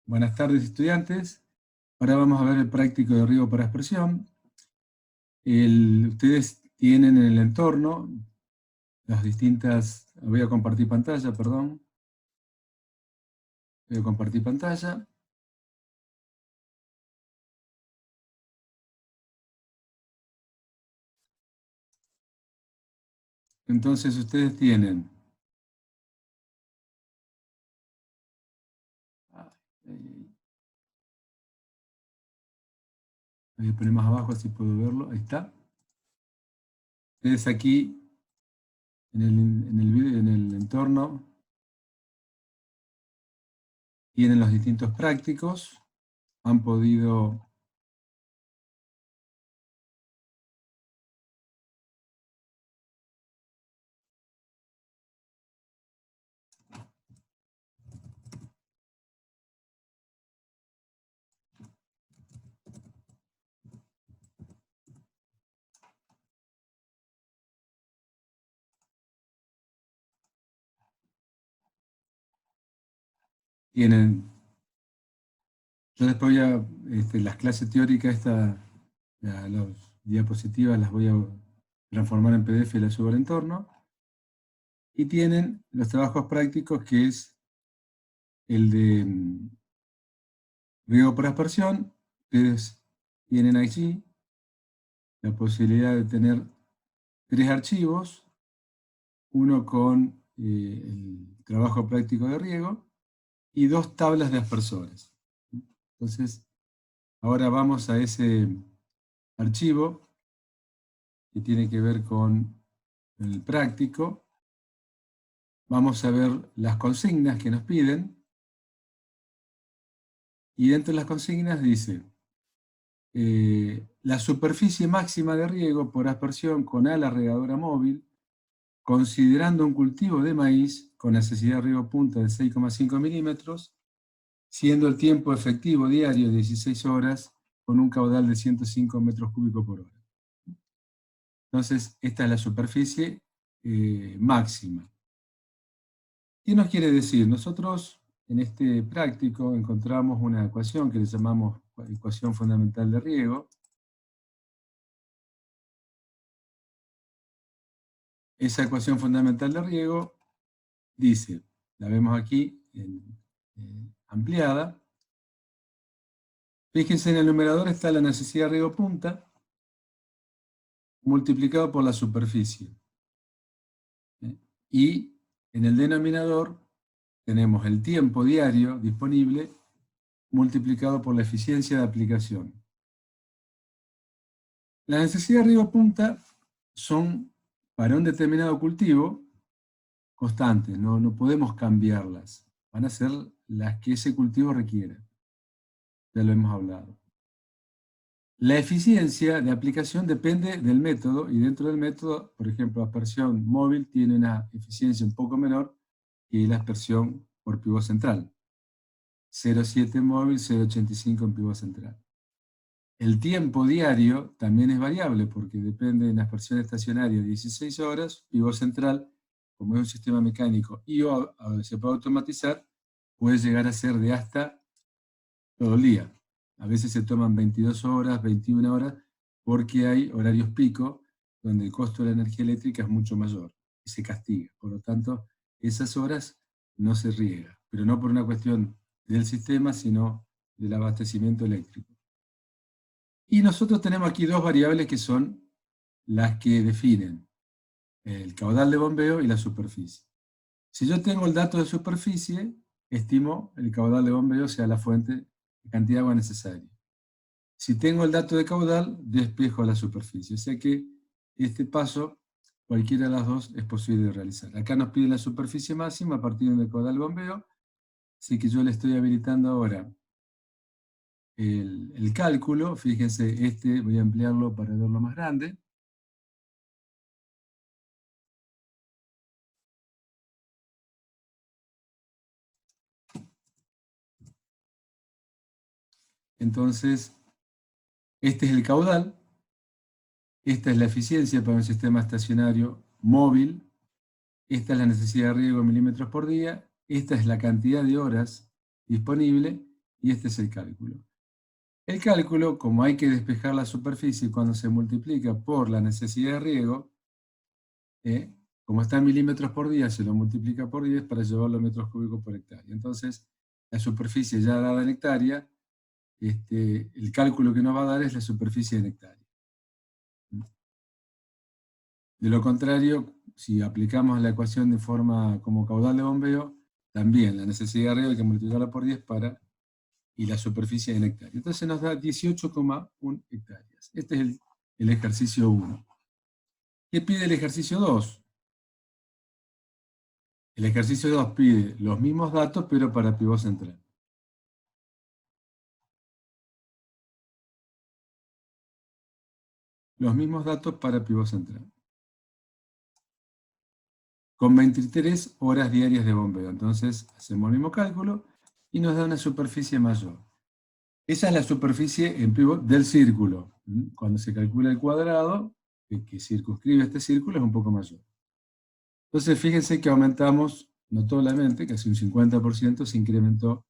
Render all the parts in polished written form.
Buenas tardes, estudiantes. Ahora vamos a ver el práctico de riego por aspersión. Ustedes tienen en el entorno las distintas... Voy a compartir pantalla, perdón. Voy a compartir pantalla. Entonces ustedes tienen... Voy a poner más abajo así puedo verlo. Ahí está. Ustedes aquí en el entorno tienen los distintos prácticos. Han podido... Tienen... Yo después voy a... las clases teóricas, las diapositivas las voy a transformar en PDF y las subo al entorno. Y tienen los trabajos prácticos, que es el de riego por aspersión. Ustedes tienen allí la posibilidad de tener 3 archivos, uno con el trabajo práctico de riego y 2 tablas de aspersores. Entonces, ahora vamos a ese archivo que tiene que ver con el práctico. Vamos a ver las consignas que nos piden. Y dentro de las consignas dice, la superficie máxima de riego por aspersión con ala regadora móvil, considerando un cultivo de maíz con necesidad de riego punta de 6,5 milímetros, siendo el tiempo efectivo diario de 16 horas con un caudal de 105 metros cúbicos por hora. Entonces, esta es la superficie máxima. ¿Qué nos quiere decir? Nosotros en este práctico encontramos una ecuación que le llamamos ecuación fundamental de riego. Esa ecuación fundamental de riego dice, la vemos aquí ampliada. Fíjense, en el numerador está la necesidad de riego punta multiplicado por la superficie. Y en el denominador tenemos el tiempo diario disponible multiplicado por la eficiencia de aplicación. Las necesidades de riego punta son para un determinado cultivo constantes, no podemos cambiarlas. Van a ser las que ese cultivo requiera. Ya lo hemos hablado. La eficiencia de aplicación depende del método, y dentro del método, por ejemplo, la aspersión móvil tiene una eficiencia un poco menor que la aspersión por pivot central. 0,7 móvil, 0,85 en pivot central. El tiempo diario también es variable, porque depende de la aspersión estacionaria de 16 horas, pivot central, como es un sistema mecánico y se puede automatizar, puede llegar a ser de hasta todo el día. A veces se toman 22 horas, 21 horas, porque hay horarios pico, donde el costo de la energía eléctrica es mucho mayor, y se castiga. Por lo tanto, esas horas no se riega, pero no por una cuestión del sistema, sino del abastecimiento eléctrico. Y nosotros tenemos aquí 2 variables que son las que definen el caudal de bombeo y la superficie. Si yo tengo el dato de superficie, estimo el caudal de bombeo, o sea, la fuente de cantidad de agua necesaria. Si tengo el dato de caudal, despejo la superficie. O sea que este paso, cualquiera de las dos es posible de realizar. Acá nos pide la superficie máxima a partir del caudal de bombeo, así que yo le estoy habilitando ahora el cálculo. Fíjense, voy a ampliarlo para verlo más grande. Entonces, este es el caudal, esta es la eficiencia para un sistema estacionario móvil, esta es la necesidad de riego en milímetros por día, esta es la cantidad de horas disponible, y este es el cálculo. El cálculo, como hay que despejar la superficie cuando se multiplica por la necesidad de riego, como está en milímetros por día, se lo multiplica por 10 para llevarlo a metros cúbicos por hectárea. Entonces, la superficie ya dada en hectárea, el cálculo que nos va a dar es la superficie en hectárea. De lo contrario, si aplicamos la ecuación de forma como caudal de bombeo, también la necesidad de riego hay que multiplicarla por 10 y la superficie en hectáreas. Entonces nos da 18,1 hectáreas. Este es el ejercicio 1. ¿Qué pide el ejercicio 2? El ejercicio 2 pide los mismos datos, pero para pivot central. Los mismos datos para pivot central. Con 23 horas diarias de bombeo. Entonces hacemos el mismo cálculo y nos da una superficie mayor. Esa es la superficie en pivot del círculo. Cuando se calcula el cuadrado, que circunscribe este círculo, es un poco mayor. Entonces fíjense que aumentamos notablemente, casi un 50% se incrementó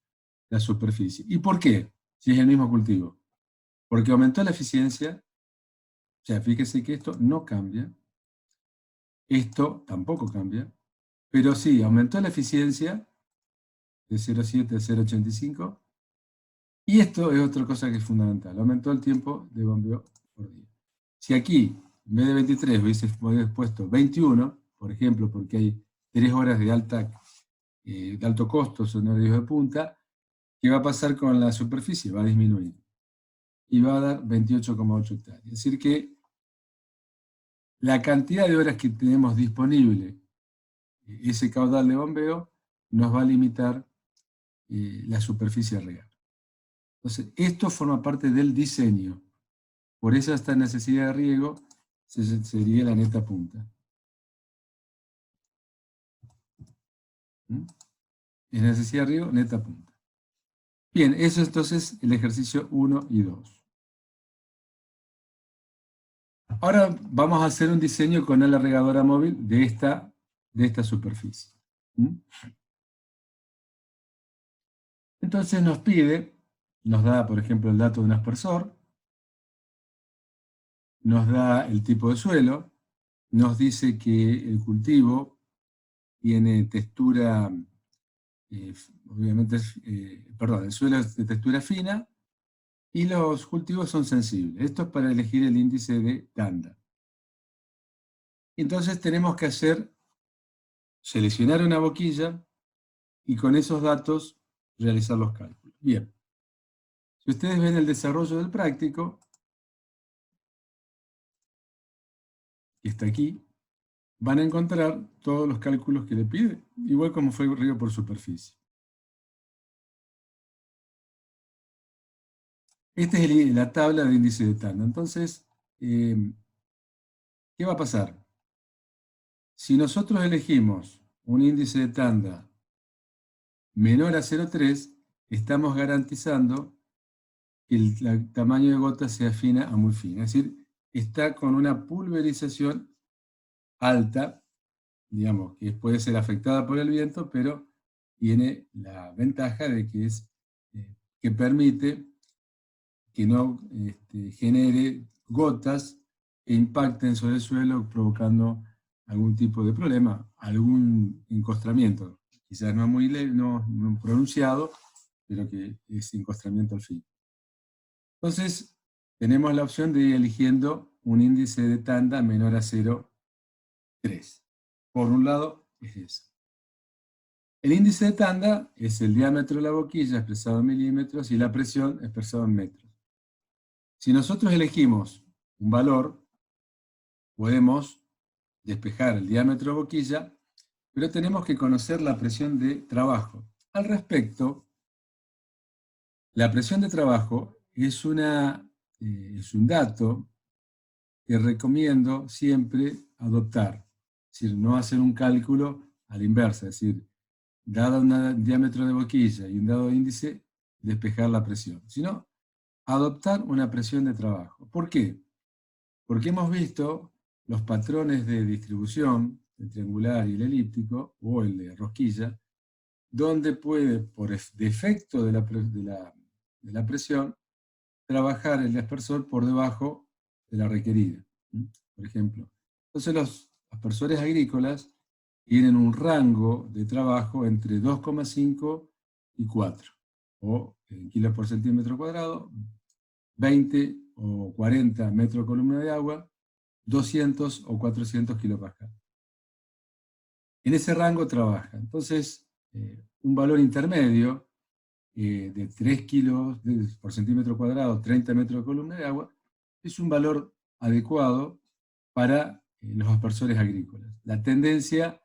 la superficie. ¿Y por qué? Si es el mismo cultivo. Porque aumentó la eficiencia, o sea, fíjense que esto no cambia, esto tampoco cambia, pero sí, aumentó la eficiencia de 0,7 a 0,85, y esto es otra cosa que es fundamental, aumentó el tiempo de bombeo por día. Si aquí, en vez de 23, hubiese puesto 21, por ejemplo, porque hay 3 horas de alto costo, son horarios de punta, ¿qué va a pasar con la superficie? Va a disminuir. Y va a dar 28,8 hectáreas. Es decir que la cantidad de horas que tenemos disponible, ese caudal de bombeo, nos va a limitar la superficie a regar. Entonces, esto forma parte del diseño. Por eso esta necesidad de riego sería la neta punta. Es necesidad de riego, neta punta. Bien, eso es entonces el ejercicio 1 y 2. Ahora vamos a hacer un diseño con la regadora móvil de esta superficie. Entonces nos da, por ejemplo, el dato de un aspersor, nos da el tipo de suelo, nos dice que el cultivo tiene textura, obviamente, el suelo es de textura fina, y los cultivos son sensibles. Esto es para elegir el índice de tanda. Entonces tenemos que seleccionar una boquilla y con esos datos realizar los cálculos. Bien. Si ustedes ven el desarrollo del práctico, que está aquí, van a encontrar todos los cálculos que le pide, igual como fue el riego por superficie. Esta es la tabla de índice de tanda. Entonces, ¿qué va a pasar? Si nosotros elegimos un índice de tanda menor a 0,3, estamos garantizando que el tamaño de gota sea fina a muy fina. Es decir, está con una pulverización alta, digamos, que puede ser afectada por el viento, pero tiene la ventaja de que permite que no genere gotas que impacten sobre el suelo provocando algún tipo de problema, algún encostramiento, quizás no muy pronunciado, pero que es encostramiento al fin. Entonces, tenemos la opción de ir eligiendo un índice de tanda menor a 0,3. Por un lado, es eso. El índice de tanda es el diámetro de la boquilla expresado en milímetros y la presión expresada en metros. Si nosotros elegimos un valor, podemos despejar el diámetro de boquilla, pero tenemos que conocer la presión de trabajo. Al respecto, la presión de trabajo es un dato que recomiendo siempre adoptar. Es decir, no hacer un cálculo a la inversa, es decir, dado un diámetro de boquilla y un dado índice, despejar la presión, sino adoptar una presión de trabajo. ¿Por qué? Porque hemos visto los patrones de distribución, el triangular y el elíptico, o el de rosquilla, donde puede, por defecto de la de la presión, trabajar el aspersor por debajo de la requerida, por ejemplo. Entonces los aspersores agrícolas tienen un rango de trabajo entre 2,5 y 4, o en kilos por centímetro cuadrado, 20 o 40 metros columna de agua, 200 o 400 kilopascal. En ese rango trabaja. Entonces, un valor intermedio de 3 kilos por centímetro cuadrado, 30 metros de columna de agua, es un valor adecuado para los aspersores agrícolas. La tendencia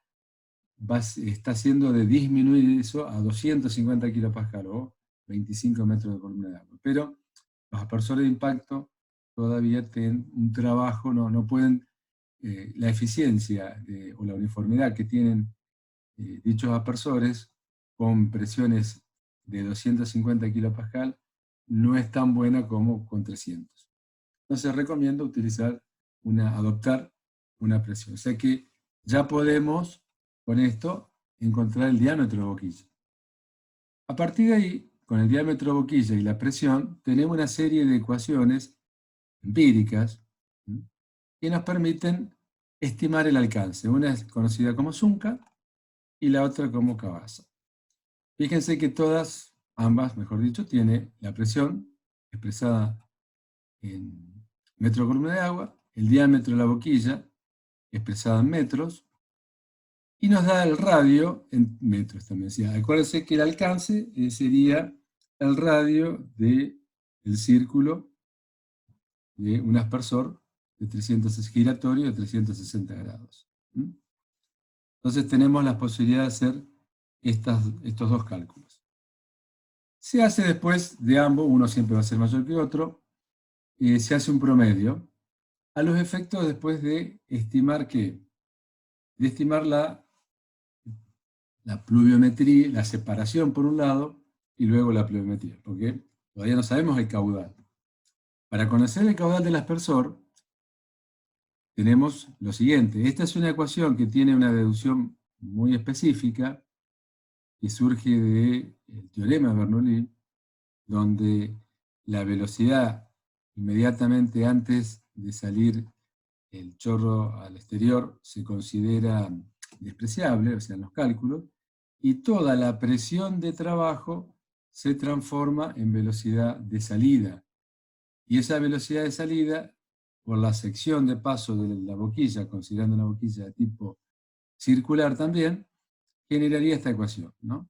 está siendo de disminuir eso a 250 kilopascal o 25 metros de columna de agua. Pero los aspersores de impacto todavía tienen un trabajo, no pueden, la eficiencia o la uniformidad que tienen dichos aspersores con presiones de 250 kilopascal no es tan buena como con 300. Entonces recomiendo adoptar una presión. O sea que ya podemos con esto encontrar el diámetro de boquilla. A partir de ahí, con el diámetro de boquilla y la presión, tenemos una serie de ecuaciones empíricas que nos permiten estimar el alcance. Una es conocida como Zunca y la otra como Kawasa. Fíjense que ambas, mejor dicho, tiene la presión expresada en metro columna de agua, el diámetro de la boquilla expresada en metros, y nos da el radio en metros también. Acuérdense que el alcance sería el radio del círculo de un aspersor giratorio de 360 grados. Entonces tenemos la posibilidad de hacer estos dos cálculos. Se hace después de ambos, uno siempre va a ser mayor que otro, se hace un promedio, a los efectos después de estimar la pluviometría, la separación por un lado, y luego la pluviometría, porque todavía no sabemos el caudal. Para conocer el caudal del aspersor, tenemos lo siguiente. Esta es una ecuación que tiene una deducción muy específica, que surge del teorema de Bernoulli, donde la velocidad inmediatamente antes de salir el chorro al exterior se considera despreciable, o sea, en los cálculos, y toda la presión de trabajo se transforma en velocidad de salida. Y esa velocidad de salida, por la sección de paso de la boquilla, considerando una boquilla de tipo circular también, generaría esta ecuación, ¿no?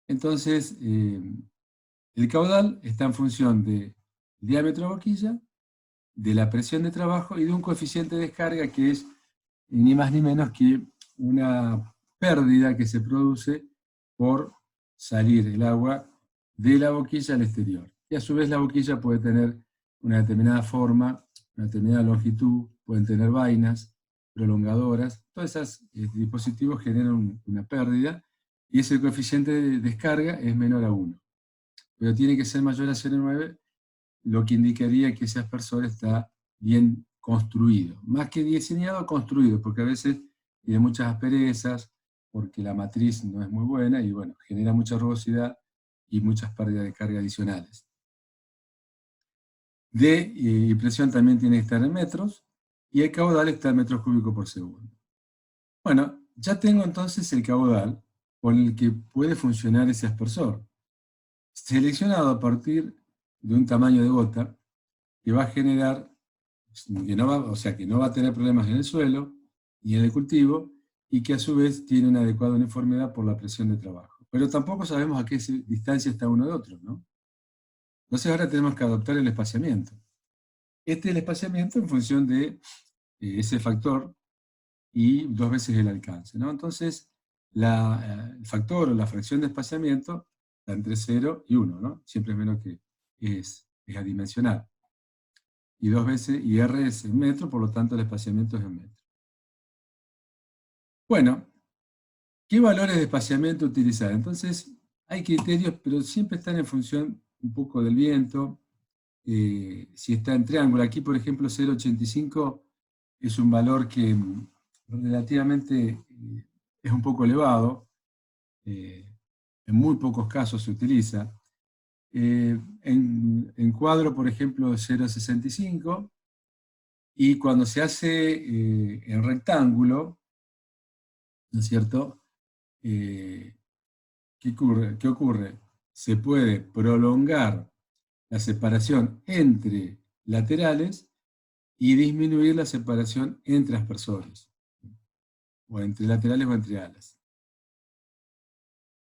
Entonces, el caudal está en función del diámetro de boquilla, de la presión de trabajo y de un coeficiente de descarga que es ni más ni menos que una pérdida que se produce por salir el agua de la boquilla al exterior. Y a su vez la boquilla puede tener una determinada forma, una determinada longitud, pueden tener vainas prolongadoras. Todos esos dispositivos generan una pérdida y ese coeficiente de descarga es menor a 1. Pero tiene que ser mayor a 0,9, lo que indicaría que ese aspersor está bien construido. Más que diseñado, construido, porque a veces tiene muchas asperezas, porque la matriz no es muy buena y bueno, genera mucha rugosidad y muchas pérdidas de carga adicionales. Y presión también tiene que estar en metros, y el caudal está en metros cúbicos por segundo. Bueno, ya tengo entonces el caudal con el que puede funcionar ese aspersor, seleccionado a partir de un tamaño de gota que va a generar, que no va a tener problemas en el suelo y en el cultivo, y que a su vez tiene una adecuada uniformidad por la presión de trabajo. Pero tampoco sabemos a qué distancia está uno de otro, ¿no? Entonces ahora tenemos que adoptar el espaciamiento. Este es el espaciamiento en función de ese factor y 2 veces el alcance, ¿no? Entonces, el factor o la fracción de espaciamiento está entre 0 y 1, ¿no? Siempre es menos que es adimensional. Y 2 veces, y R es en metro, por lo tanto el espaciamiento es en metro. Bueno, ¿qué valores de espaciamiento utilizar? Entonces, hay criterios, pero siempre están en función un poco del viento. Si está en triángulo, aquí por ejemplo 0,85 es un valor que relativamente es un poco elevado, en muy pocos casos se utiliza. en cuadro, por ejemplo, 0,65, y cuando se hace en rectángulo, ¿no es cierto? ¿Qué ocurre? ¿Qué ocurre? Se puede prolongar la separación entre laterales y disminuir la separación entre aspersores, o entre laterales o entre alas.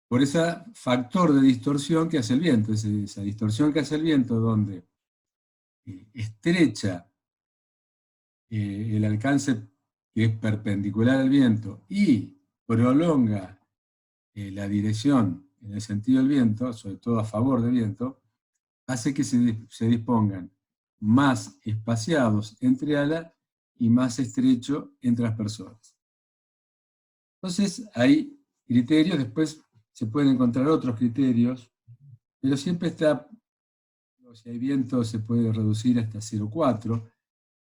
Por ese factor de distorsión que hace el viento, esa distorsión que hace el viento donde estrecha el alcance que es perpendicular al viento y prolonga la dirección en el sentido del viento, sobre todo a favor del viento, hace que se dispongan más espaciados entre alas y más estrecho entre las personas. Entonces hay criterios, después se pueden encontrar otros criterios, pero siempre está, si hay viento se puede reducir hasta 0,4.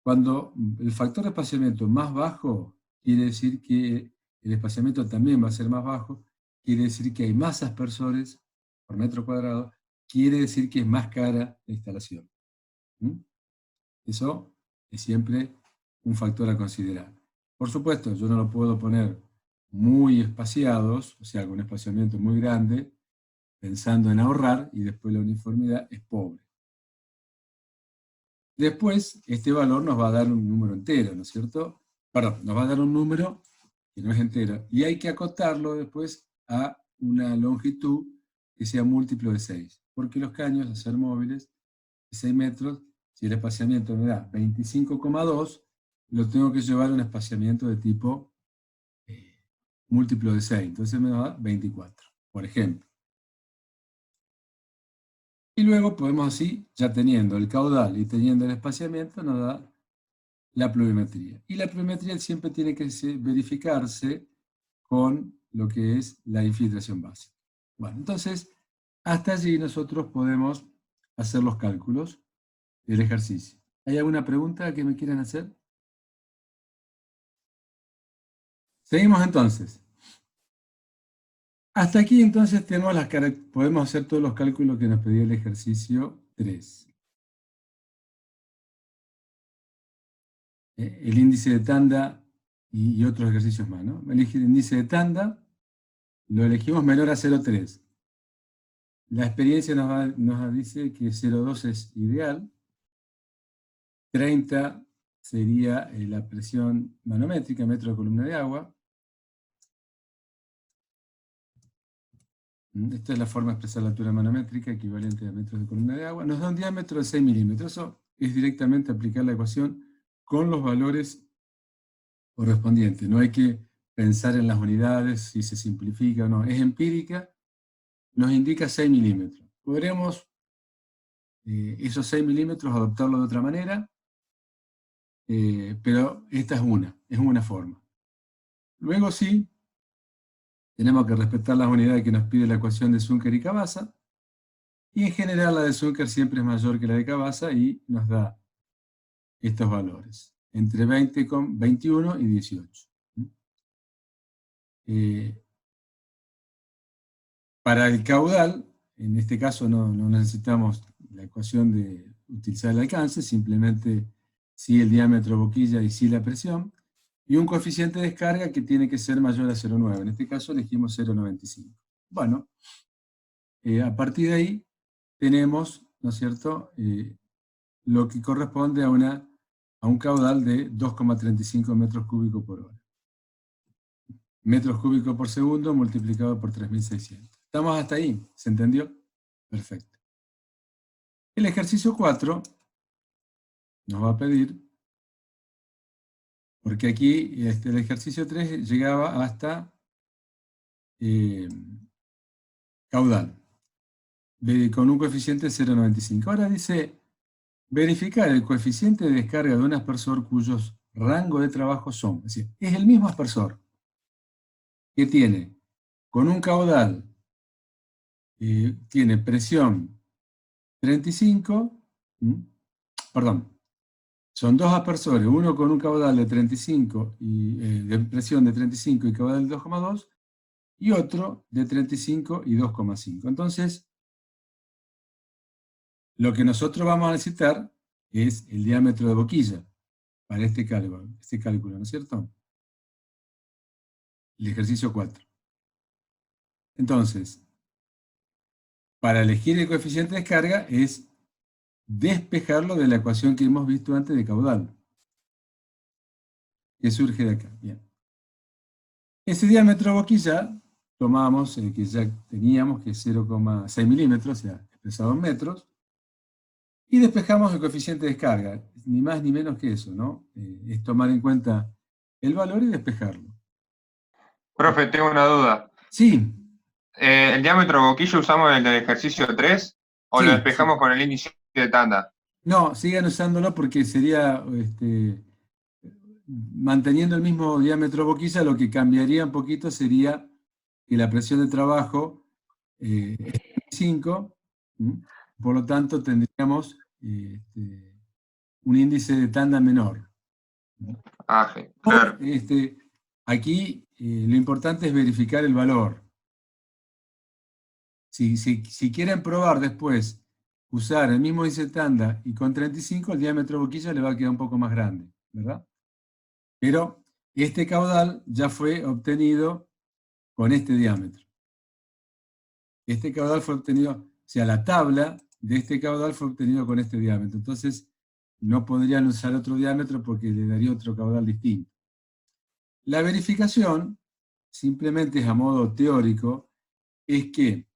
Cuando el factor de espaciamiento más bajo, quiere decir que el espaciamiento también va a ser más bajo, quiere decir que hay más aspersores por metro cuadrado, quiere decir que es más cara la instalación. Eso es siempre un factor a considerar. Por supuesto, yo no lo puedo poner muy espaciados, o sea, con un espaciamiento muy grande, pensando en ahorrar, y después la uniformidad es pobre. Después, este valor nos va a dar un número entero, ¿no es cierto? Perdón, nos va a dar un número que no es entero, y hay que acotarlo después a una longitud que sea múltiplo de 6, porque los caños, al ser móviles, de 6 metros, si el espaciamiento me da 25,2, lo tengo que llevar a un espaciamiento de tipo múltiplo de 6, entonces me da 24, por ejemplo. Y luego podemos así, ya teniendo el caudal y teniendo el espaciamiento, nos da la pluviometría. Y la pluviometría siempre tiene que verificarse con lo que es la infiltración básica. Bueno, entonces, hasta allí nosotros podemos hacer los cálculos del ejercicio. ¿Hay alguna pregunta que me quieran hacer? Seguimos entonces. Hasta aquí entonces tenemos podemos hacer todos los cálculos que nos pedía el ejercicio 3. El índice de tanda y otros ejercicios más, ¿no? El índice de tanda lo elegimos menor a 0,3. La experiencia nos dice que 0,2 es ideal. 30 sería la presión manométrica, metro de columna de agua. Esta es la forma de expresar la altura manométrica, equivalente a metros de columna de agua. Nos da un diámetro de 6 milímetros. Eso es directamente aplicar la ecuación con los valores correspondientes. No hay que pensar en las unidades, si se simplifica o no. Es empírica, nos indica 6 milímetros. Podríamos esos 6 milímetros adoptarlo de otra manera, pero esta es una forma. Luego sí, tenemos que respetar las unidades que nos pide la ecuación de Zunker y Cavazza, y en general la de Zunker siempre es mayor que la de Cavazza y nos da estos valores, entre 21 y 18. Para el caudal, en este caso no necesitamos la ecuación de utilizar el alcance, simplemente sí el diámetro boquilla y sí la presión, y un coeficiente de descarga que tiene que ser mayor a 0,9. En este caso elegimos 0,95. Bueno, a partir de ahí tenemos, ¿no es cierto?, lo que corresponde a un caudal de 2,35 metros cúbicos por hora. Metros cúbicos por segundo multiplicado por 3.600. ¿Estamos hasta ahí? ¿Se entendió? Perfecto. El ejercicio 4 nos va a pedir, porque aquí el ejercicio 3 llegaba hasta caudal, con un coeficiente de 0,95. Ahora dice, verificar el coeficiente de descarga de un aspersor cuyos rangos de trabajo son, es decir, es el mismo aspersor que tiene con un caudal, tiene presión 35, perdón, son dos aspersores, uno con un caudal de 35 de presión de 35 y caudal de 2,2, y otro de 35 y 2,5. Entonces, Lo que nosotros vamos a necesitar es el diámetro de boquilla para este cálculo, ¿no es cierto? El ejercicio 4. Entonces, para elegir el coeficiente de descarga es despejarlo de la ecuación que hemos visto antes de caudal, que surge de acá. Bien. Ese diámetro de boquilla tomamos el que ya teníamos, que es 0,6 milímetros, o sea, expresado en metros, y despejamos el coeficiente de descarga, ni más ni menos que eso, ¿no? Es tomar en cuenta el valor y despejarlo. Profe, tengo una duda. Sí, ¿El diámetro boquilla usamos el del ejercicio 3 o lo sí, sí. despejamos con el índice de tanda? No, sigan usándolo porque sería, manteniendo el mismo diámetro boquilla, lo que cambiaría un poquito sería que la presión de trabajo es 5, por lo tanto tendríamos un índice de tanda menor. Ah, O, claro. aquí lo importante es verificar el valor. Si quieren probar después usar el mismo índice de tanda y con 35, el diámetro boquilla le va a quedar un poco más grande, ¿verdad? Pero este caudal ya fue obtenido con este diámetro. Este caudal fue obtenido, o sea, la tabla de este caudal fue obtenido con este diámetro. Entonces, no podrían usar otro diámetro porque le daría otro caudal distinto. La verificación, simplemente es a modo teórico, es que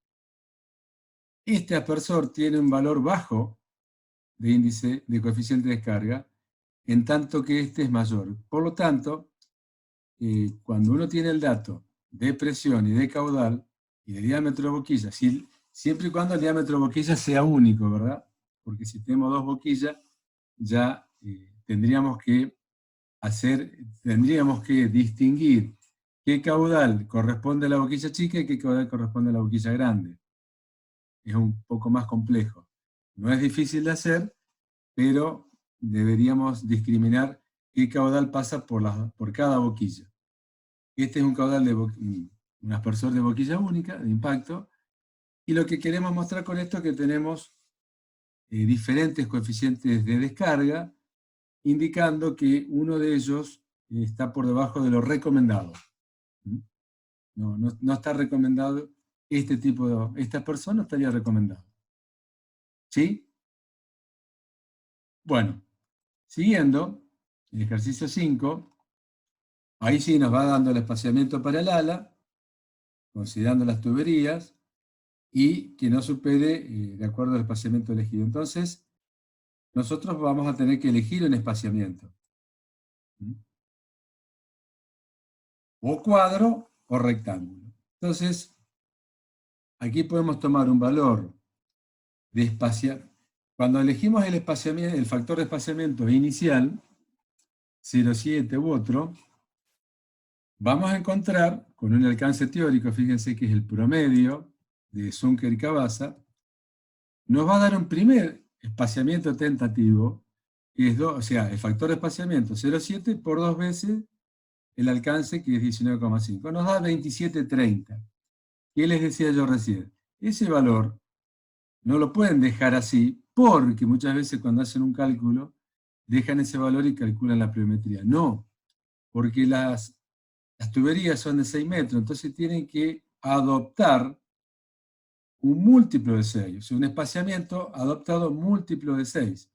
este aspersor tiene un valor bajo de índice de coeficiente de descarga, en tanto que este es mayor. Por lo tanto, cuando uno tiene el dato de presión y de caudal y de diámetro de boquilla, siempre y cuando el diámetro de boquilla sea único, ¿verdad? Porque si tenemos dos boquillas, ya tendríamos que distinguir qué caudal corresponde a la boquilla chica y qué caudal corresponde a la boquilla grande. Es un poco más complejo. No es difícil de hacer, pero deberíamos discriminar qué caudal pasa por cada boquilla. Este es un caudal un aspersor de boquilla única, de impacto, y lo que queremos mostrar con esto es que tenemos diferentes coeficientes de descarga, indicando que uno de ellos está por debajo de lo recomendado. No está recomendado esta persona no estaría recomendado. ¿Sí? Bueno, siguiendo, el ejercicio 5, ahí sí nos va dando el espaciamiento para el ala, considerando las tuberías, y que no supere de acuerdo al espaciamiento elegido. Entonces, nosotros vamos a tener que elegir un espaciamiento. O cuadro o rectángulo. Entonces, aquí podemos tomar un valor de espaciamiento. Cuando elegimos el espaciamiento, el factor de espaciamiento inicial, 0,7 u otro, vamos a encontrar con un alcance teórico, fíjense que es el promedio de Zunker y Cabasa, nos va a dar un primer espaciamiento tentativo, que es o sea, el factor de espaciamiento 0,7 por 2 veces el alcance, que es 19,5. Nos da 27,30. ¿Qué les decía yo recién? Ese valor no lo pueden dejar así, porque muchas veces cuando hacen un cálculo, dejan ese valor y calculan la pluviometría. No, porque las tuberías son de 6 metros, entonces tienen que adoptar un múltiplo de 6, o sea, un espaciamiento adoptado múltiplo de 6.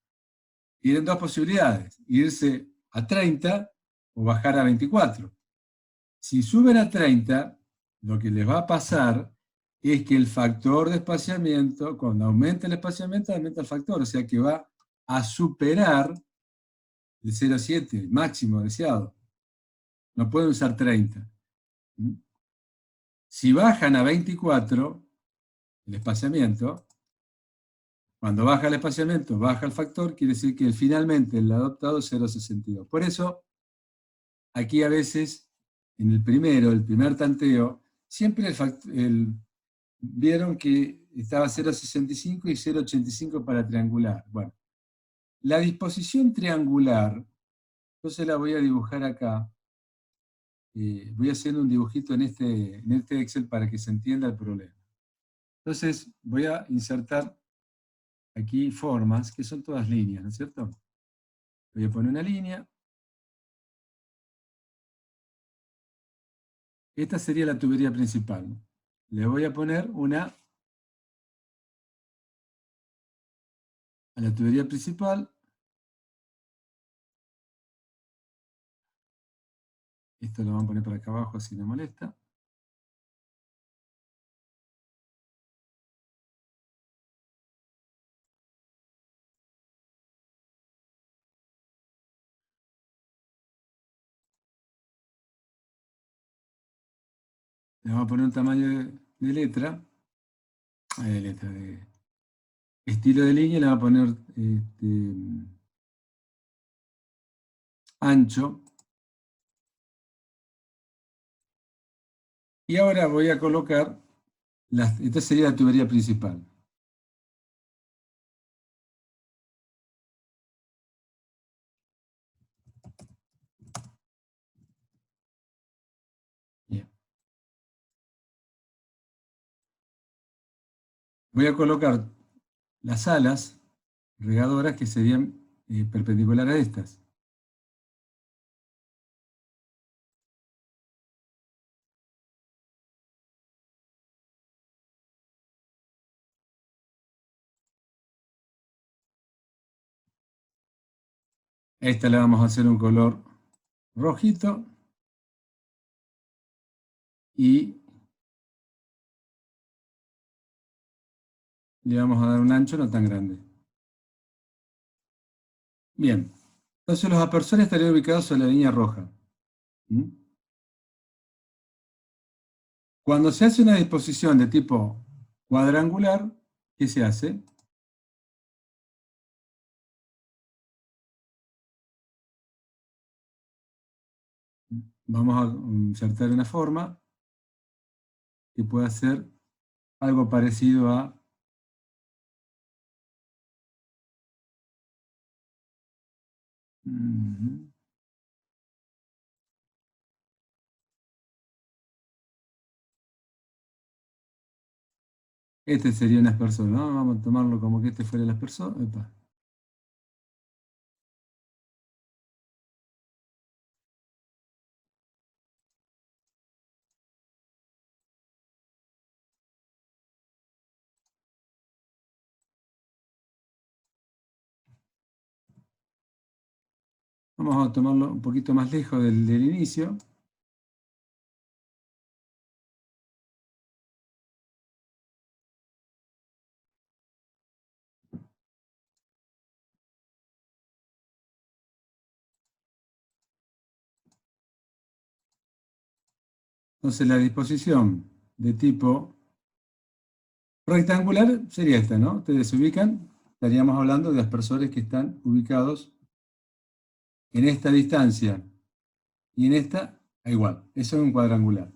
Tienen dos posibilidades, irse a 30 o bajar a 24. Si suben a 30, lo que les va a pasar es que el factor de espaciamiento, cuando aumenta el espaciamiento, aumenta el factor, o sea que va a superar el 0,7, el máximo deseado. No pueden usar 30. Si bajan a 24, el espaciamiento, cuando baja el espaciamiento, baja el factor, quiere decir que finalmente el adoptado es 0,62. Por eso, aquí a veces, en el primer tanteo, siempre vieron que estaba 0,65 y 0,85 para triangular. Bueno, la disposición triangular, yo se la voy a dibujar acá. Voy haciendo un dibujito en este Excel para que se entienda el problema. Entonces, voy a insertar aquí formas, que son todas líneas, ¿no es cierto? Voy a poner una línea. Esta sería la tubería principal. Le voy a poner una a la tubería principal. Esto lo vamos a poner para acá abajo, así no molesta. Le vamos a poner un tamaño de letra, de estilo de línea, le vamos a poner ancho. Y ahora voy a colocar, esta sería la tubería principal. Bien. Voy a colocar las alas regadoras que serían perpendiculares a estas. A esta le vamos a hacer un color rojito y le vamos a dar un ancho no tan grande. Bien, entonces los aspersores estarían ubicados sobre la línea roja. ¿Mm? Cuando se hace una disposición de tipo cuadrangular, ¿qué se hace? Vamos a insertar una forma que pueda ser algo parecido a este sería un aspersor, ¿no? Vamos a tomarlo como que este fuera el aspersor. Epa. Vamos a tomarlo un poquito más lejos del inicio. Entonces la disposición de tipo rectangular sería esta, ¿no? Ustedes se ubican, estaríamos hablando de aspersores que están ubicados en esta distancia y en esta, igual. Eso es un cuadrangular.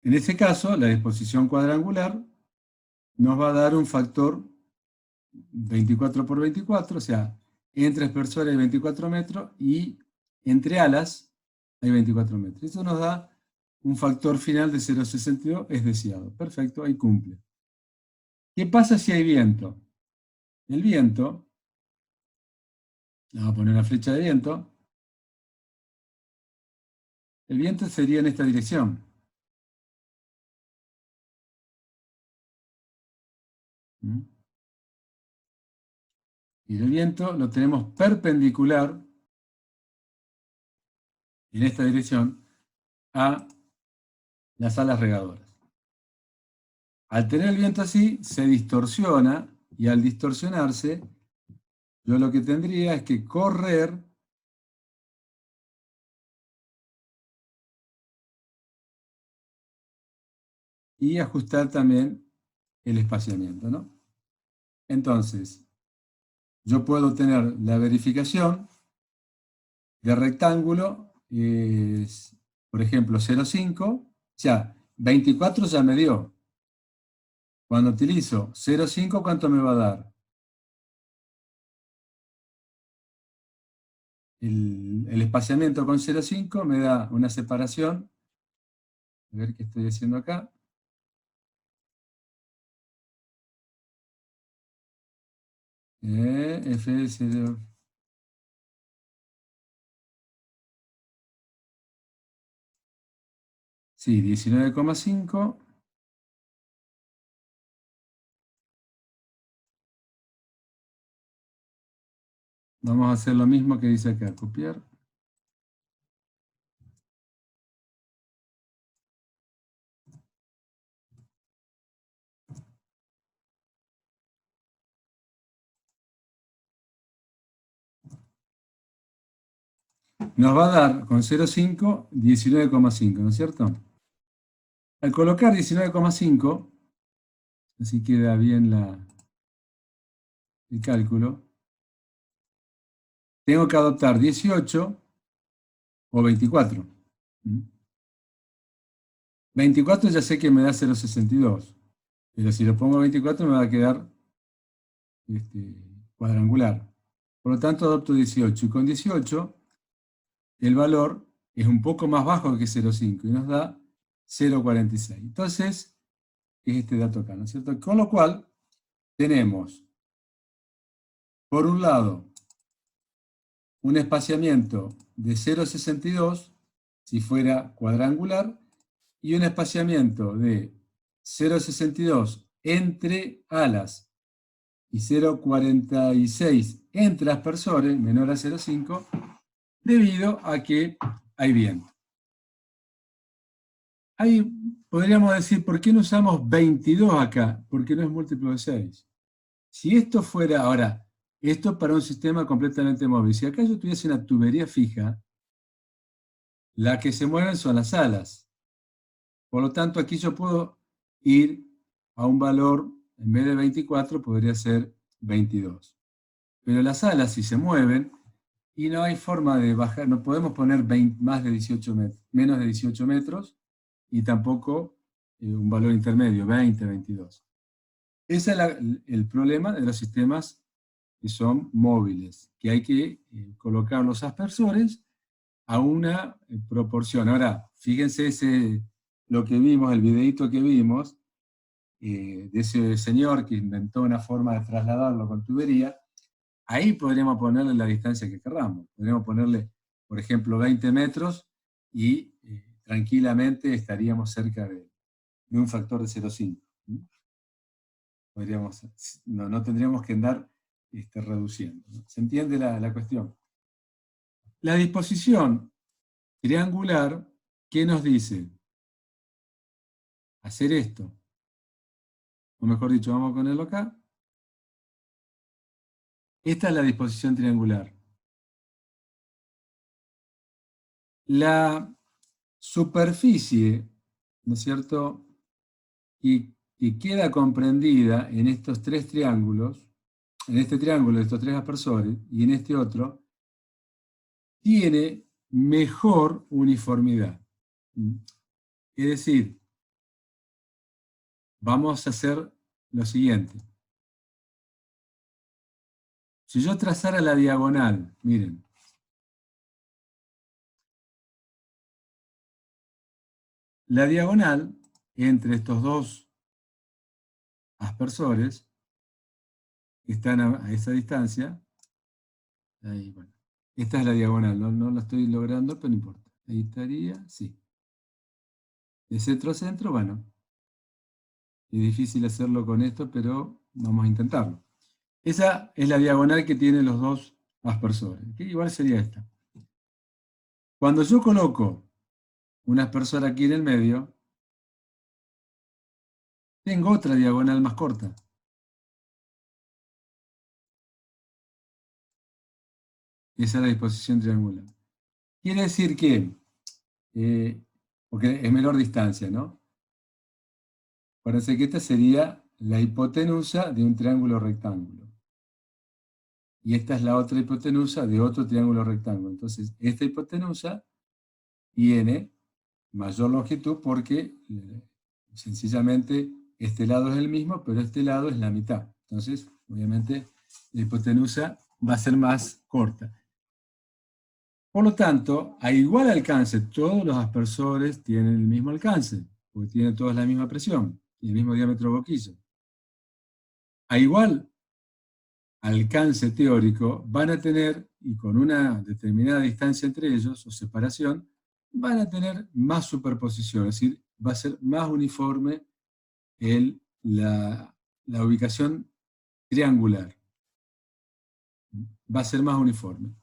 En ese caso, la disposición cuadrangular nos va a dar un factor 24 por 24, o sea, entre aspersores hay 24 metros y entre alas hay 24 metros. Eso nos da un factor final de 0,62, es deseado. Perfecto, ahí cumple. ¿Qué pasa si hay viento? El viento, le vamos a poner una flecha de viento, el viento sería en esta dirección. ¿Mm? Y el viento lo tenemos perpendicular en esta dirección a las alas regadoras. Al tener el viento así, se distorsiona, y al distorsionarse, yo lo que tendría es que correr y ajustar también el espaciamiento, ¿no? Entonces, yo puedo tener la verificación de rectángulo, por ejemplo, 0,5, ya 24 ya me dio. Cuando utilizo 0,5, ¿cuánto me va a dar? El espaciamiento con 0,5 me da una separación. A ver qué estoy haciendo acá. F de 0. Sí, 19,5. Vamos a hacer lo mismo que dice acá, copiar. Nos va a dar con 0,5, 19,5, ¿no es cierto? Al colocar 19,5, así queda bien el cálculo, tengo que adoptar 18 o 24. 24 ya sé que me da 0,62, pero si lo pongo 24 me va a quedar cuadrangular. Por lo tanto, adopto 18. Y con 18, el valor es un poco más bajo que 0,5 y nos da 0,46. Entonces, es este dato acá, ¿no es cierto? Con lo cual, tenemos, por un lado, un espaciamiento de 0,62, si fuera cuadrangular, y un espaciamiento de 0,62 entre alas y 0,46 entre aspersores, menor a 0,5, debido a que hay viento. Ahí podríamos decir, ¿por qué no usamos 22 acá? Porque no es múltiplo de 6. Si esto fuera, ahora, esto para un sistema completamente móvil, si acá yo tuviese una tubería fija, la que se mueven son las alas. Por lo tanto, aquí yo puedo ir a un valor, en vez de 24, podría ser 22. Pero las alas, si se mueven, y no hay forma de bajar, no podemos poner más de 18 metros, menos de 18 metros, y tampoco un valor intermedio, 20, 22. Ese es el problema de los sistemas que son móviles, que hay que colocar los aspersores a una proporción. Ahora, fíjense lo que vimos, el videito que vimos, de ese señor que inventó una forma de trasladarlo con tubería. Ahí podríamos ponerle la distancia que querramos. Podríamos ponerle, por ejemplo, 20 metros y tranquilamente estaríamos cerca de un factor de 0,5. No tendríamos que andar reduciendo, ¿no? ¿Se entiende la cuestión? La disposición triangular, ¿qué nos dice? Hacer esto. O mejor dicho, vamos a ponerlo acá. Esta es la disposición triangular. La superficie, ¿no es cierto?, y queda comprendida en estos tres triángulos, en este triángulo de estos tres aspersores y en este otro, tiene mejor uniformidad. Es decir, vamos a hacer lo siguiente. Si yo trazara la diagonal, miren, la diagonal entre estos dos aspersores, que están a esa distancia, ahí, bueno, esta es la diagonal, no la estoy logrando, pero no importa. Ahí estaría, sí. De centro a centro, bueno, es difícil hacerlo con esto, pero vamos a intentarlo. Esa es la diagonal que tienen los dos aspersores, que igual sería esta. Cuando yo coloco un aspersor aquí en el medio, tengo otra diagonal más corta. Esa es la disposición triangular. Quiere decir que, porque es menor distancia, ¿no? Parece que esta sería la hipotenusa de un triángulo rectángulo. Y esta es la otra hipotenusa de otro triángulo rectángulo. Entonces, esta hipotenusa tiene mayor longitud porque sencillamente este lado es el mismo, pero este lado es la mitad. Entonces, obviamente, la hipotenusa va a ser más corta. Por lo tanto, a igual alcance, todos los aspersores tienen el mismo alcance, porque tienen todos la misma presión y el mismo diámetro boquillo. A igual alcance teórico, van a tener, y con una determinada distancia entre ellos, o separación, van a tener más superposición, es decir, va a ser más uniforme la ubicación triangular. Va a ser más uniforme.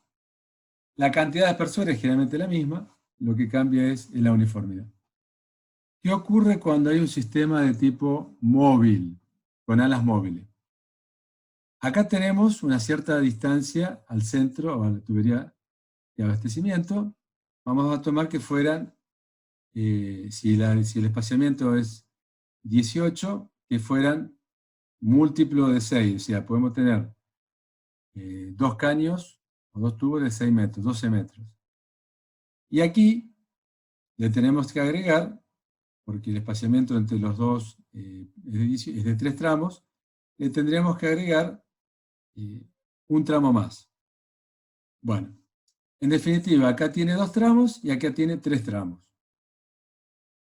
La cantidad de aspersores es generalmente la misma, lo que cambia es la uniformidad. ¿Qué ocurre cuando hay un sistema de tipo móvil, con alas móviles? Acá tenemos una cierta distancia al centro o a la tubería de abastecimiento. Vamos a tomar que fueran, si el espaciamiento es 18, que fueran múltiplo de 6. O sea, podemos tener dos caños o dos tubos de 6 metros, 12 metros. Y aquí le tenemos que agregar, porque el espaciamiento entre los dos es de 3 tramos, le tendríamos que agregar un tramo más. Bueno, en definitiva, acá tiene 2 tramos y acá tiene 3 tramos,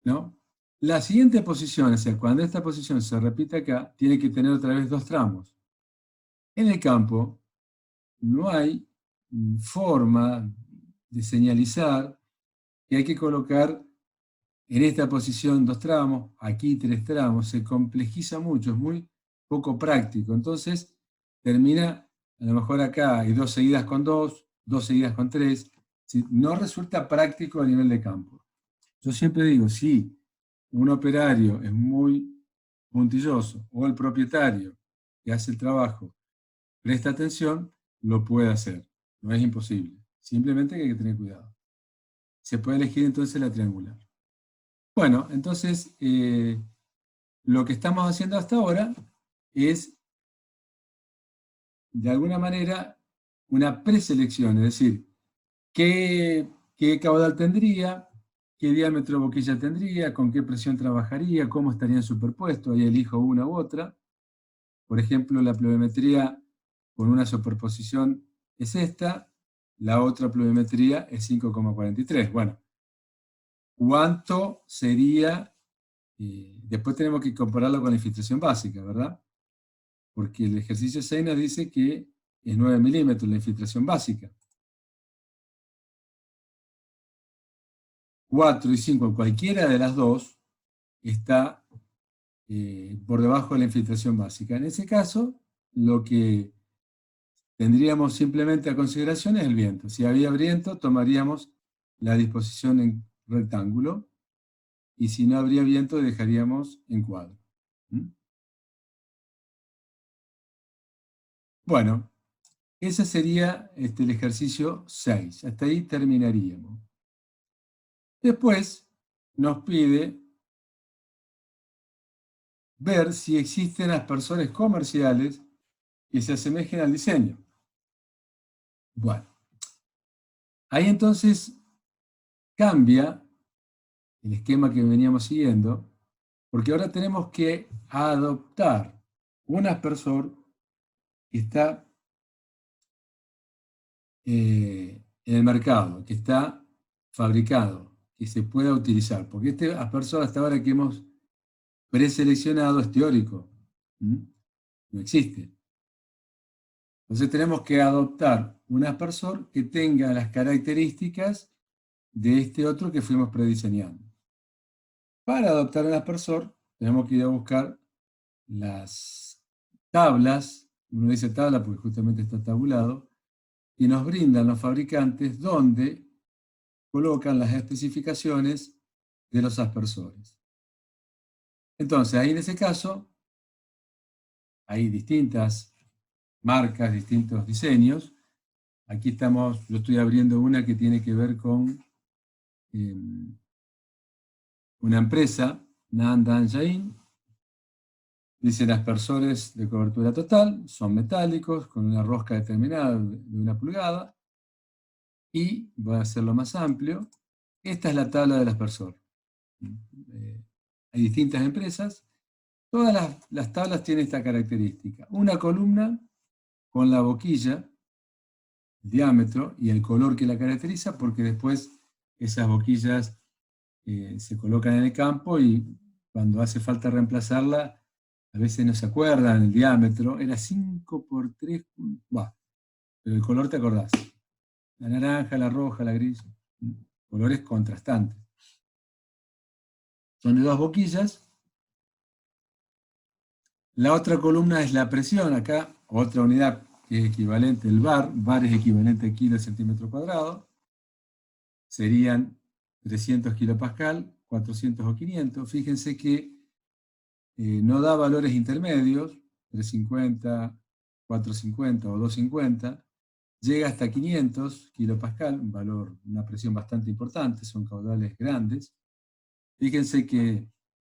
¿no? La siguiente posición, o sea, cuando esta posición se repite acá, tiene que tener otra vez 2 tramos. En el campo no hay forma de señalizar que hay que colocar en esta posición 2 tramos, aquí 3 tramos, se complejiza mucho, es muy poco práctico. Entonces, termina, a lo mejor acá hay 2 seguidas con 2, 2 seguidas con 3, no resulta práctico a nivel de campo. Yo siempre digo, si un operario es muy puntilloso, o el propietario que hace el trabajo presta atención, lo puede hacer. No es imposible. Simplemente hay que tener cuidado. Se puede elegir entonces la triangular. Bueno, entonces lo que estamos haciendo hasta ahora es, de alguna manera, una preselección, es decir, qué caudal tendría, qué diámetro de boquilla tendría, con qué presión trabajaría, cómo estarían superpuestos, ahí elijo una u otra. Por ejemplo, la pluviometría con una superposición es esta, la otra pluviometría es 5,43. Bueno, ¿cuánto sería? Después tenemos que compararlo con la infiltración básica, ¿verdad? Porque el ejercicio 6 nos dice que es 9 milímetros la infiltración básica. 4 y 5, cualquiera de las dos, está por debajo de la infiltración básica. En ese caso, lo que tendríamos simplemente a consideración es el viento. Si había viento, tomaríamos la disposición en rectángulo, y si no habría viento, dejaríamos en cuadro. ¿Mm? Bueno, ese sería el ejercicio 6. Hasta ahí terminaríamos. Después nos pide ver si existen aspersores comerciales que se asemejen al diseño. Bueno, ahí entonces cambia el esquema que veníamos siguiendo, porque ahora tenemos que adoptar un aspersor que está en el mercado, que está fabricado, que se pueda utilizar, porque este aspersor hasta ahora que hemos preseleccionado es teórico, no existe. Entonces tenemos que adoptar un aspersor que tenga las características de este otro que fuimos prediseñando. Para adoptar un aspersor tenemos que ir a buscar las tablas, uno dice tabla porque justamente está tabulado, y nos brindan los fabricantes donde colocan las especificaciones de los aspersores. Entonces, ahí en ese caso, hay distintas marcas, distintos diseños. Aquí estamos, yo estoy abriendo una que tiene que ver con una empresa, Nandan Jain. Dicen aspersores de cobertura total, son metálicos, con una rosca determinada de 1 pulgada. Y voy a hacerlo más amplio. Esta es la tabla del aspersor. Hay distintas empresas. Todas las tablas tienen esta característica. Una columna con la boquilla, el diámetro y el color que la caracteriza, porque después esas boquillas se colocan en el campo y cuando hace falta reemplazarla, a veces no se acuerdan el diámetro. Era 5 5 por 3, va, pero el color te acordás. La naranja, la roja, la gris, colores contrastantes. Son de 2 boquillas. La otra columna es la presión, acá otra unidad que es equivalente, el bar es equivalente a kilo centímetro cuadrado, serían 300 kilopascal, 400 o 500. Fíjense que no da valores intermedios, 350, 450 o 250, llega hasta 500 kilopascal, un valor, una presión bastante importante, son caudales grandes. Fíjense que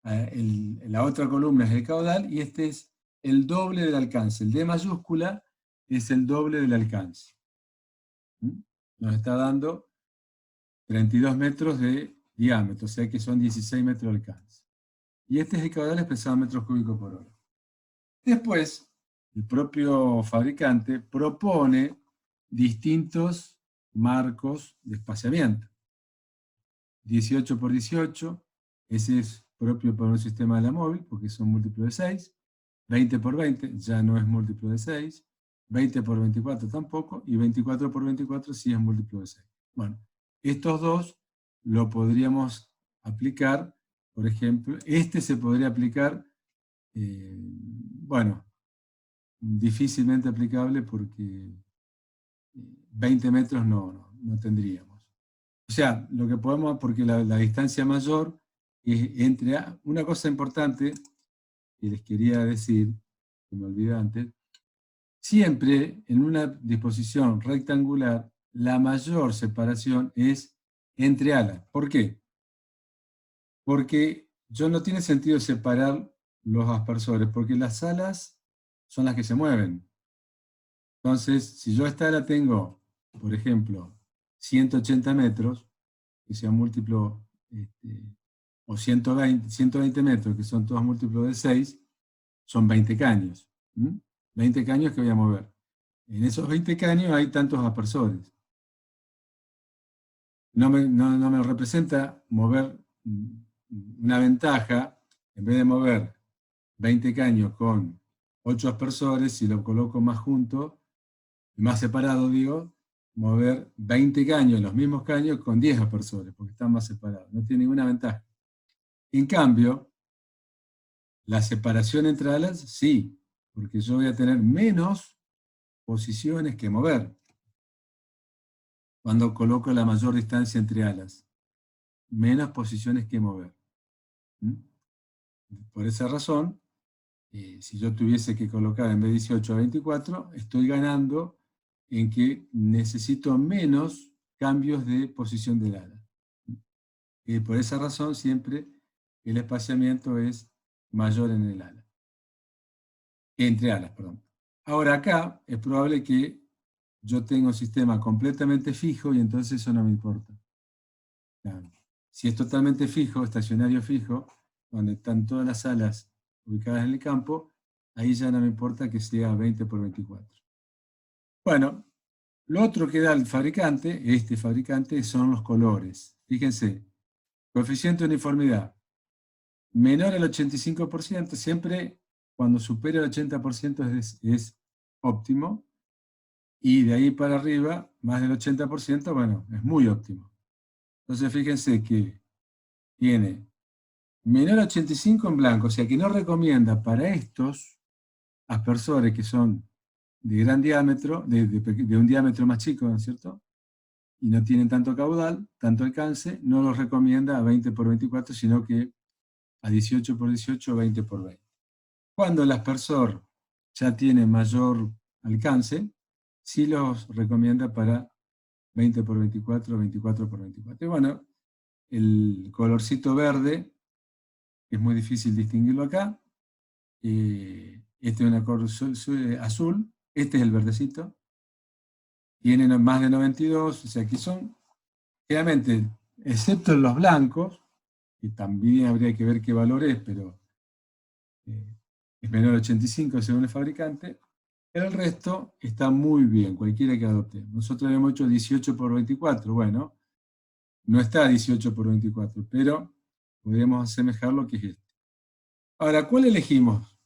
la otra columna es el caudal y este es el doble del alcance. El D mayúscula es el doble del alcance. Nos está dando 32 metros de diámetro, o sea que son 16 metros de alcance. Y este es el caudal expresado en metros cúbicos por hora. Después, el propio fabricante propone distintos marcos de espaciamiento. 18 por 18, ese es propio para un sistema de la móvil, porque son múltiplos de 6. 20 por 20 ya no es múltiplo de 6. 20 por 24 tampoco, y 24 por 24 sí es múltiplo de 6. Bueno, estos dos lo podríamos aplicar, por ejemplo, este se podría aplicar, bueno, difícilmente aplicable porque 20 metros no tendríamos. O sea, lo que podemos, porque la distancia mayor es entre, una cosa importante que les quería decir, que me olvidé antes, siempre en una disposición rectangular, la mayor separación es entre alas. ¿Por qué? Porque no tiene sentido separar los aspersores, porque las alas son las que se mueven. Entonces, si yo esta ala tengo, por ejemplo, 180 metros, que sea múltiplo, o 120 metros, que son todos múltiplos de 6, son 20 caños. 20 caños que voy a mover. En esos 20 caños hay tantos aspersores. No me representa mover una ventaja, en vez de mover 20 caños con 8 aspersores, si lo coloco más junto, más separado digo, mover 20 caños, los mismos caños, con 10 aspersores, porque están más separados. No tiene ninguna ventaja. En cambio, la separación entre alas, sí, porque yo voy a tener menos posiciones que mover cuando coloco la mayor distancia entre alas. Menos posiciones que mover. Por esa razón, si yo tuviese que colocar en vez de 18 a 24, estoy ganando en que necesito menos cambios de posición del ala. Por esa razón, siempre el espaciamiento es mayor en el ala. Entre alas, perdón. Ahora acá es probable que yo tenga un sistema completamente fijo y entonces eso no me importa. Claro. Si es totalmente fijo, estacionario fijo, donde están todas las alas ubicadas en el campo, ahí ya no me importa que sea 20 por 24. Bueno, lo otro que da el fabricante, este fabricante, son los colores. Fíjense, coeficiente de uniformidad, menor al 85%, siempre cuando supera el 80% es óptimo, y de ahí para arriba, más del 80%, bueno, es muy óptimo. Entonces fíjense que tiene menor a 85 en blanco, o sea que no recomienda para estos aspersores que son de gran diámetro, de un diámetro más chico, ¿no es cierto? Y no tienen tanto caudal, tanto alcance, no los recomienda a 20 por 24, sino que a 18 por 18 o 20 por 20. Cuando el aspersor ya tiene mayor alcance, sí los recomienda para 20 por 24 o 24 por 24. Y bueno, el colorcito verde, es muy difícil distinguirlo acá. Este es una color azul, este es el verdecito. Tienen más de 92, o sea que son, realmente, excepto en los blancos, que también habría que ver qué valor es, pero es menor de 85 según el fabricante, el resto está muy bien, cualquiera que adopte. Nosotros habíamos hecho 18 por 24, bueno, no está 18 por 24, pero podríamos asemejar lo que es este. Ahora, ¿cuál elegimos?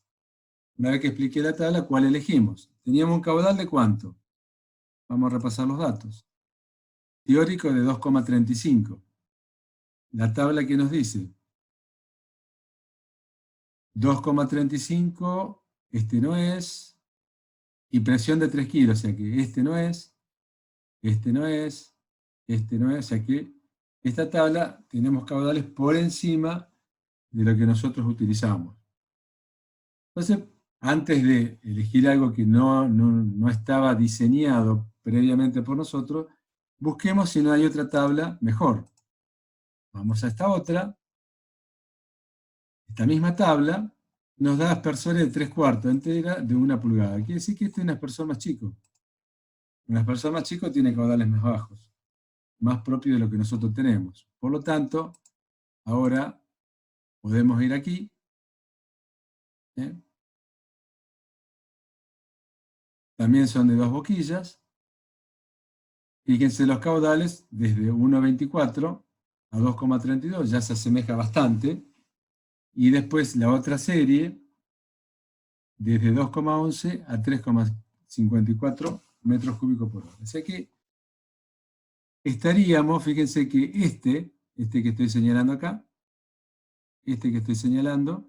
una vez que expliqué la tabla, ¿cuál elegimos? Teníamos un caudal de ¿cuánto? Vamos a repasar los datos. Teórico de 2,35. La tabla que nos dice 2,35, este no es, y presión de 3 kilos, o sea que este no es, este no es, este no es, o sea que esta tabla tenemos caudales por encima de lo que nosotros utilizamos. Entonces, antes de elegir algo que no estaba diseñado previamente por nosotros, busquemos si no hay otra tabla mejor. Vamos a esta otra. Esta misma tabla nos da aspersores de 3/4 entera de 1 pulgada. Quiere decir que este es un aspersor más chico. Un aspersor más chico tiene caudales más bajos, más propio de lo que nosotros tenemos. Por lo tanto, ahora podemos ir aquí. ¿Eh? También son de 2 boquillas. Fíjense los caudales desde 1,24 a 2,32, ya se asemeja bastante. Y después la otra serie, desde 2,11 a 3,54 metros cúbicos por hora. O sea que estaríamos, fíjense que este que estoy señalando acá, este que estoy señalando,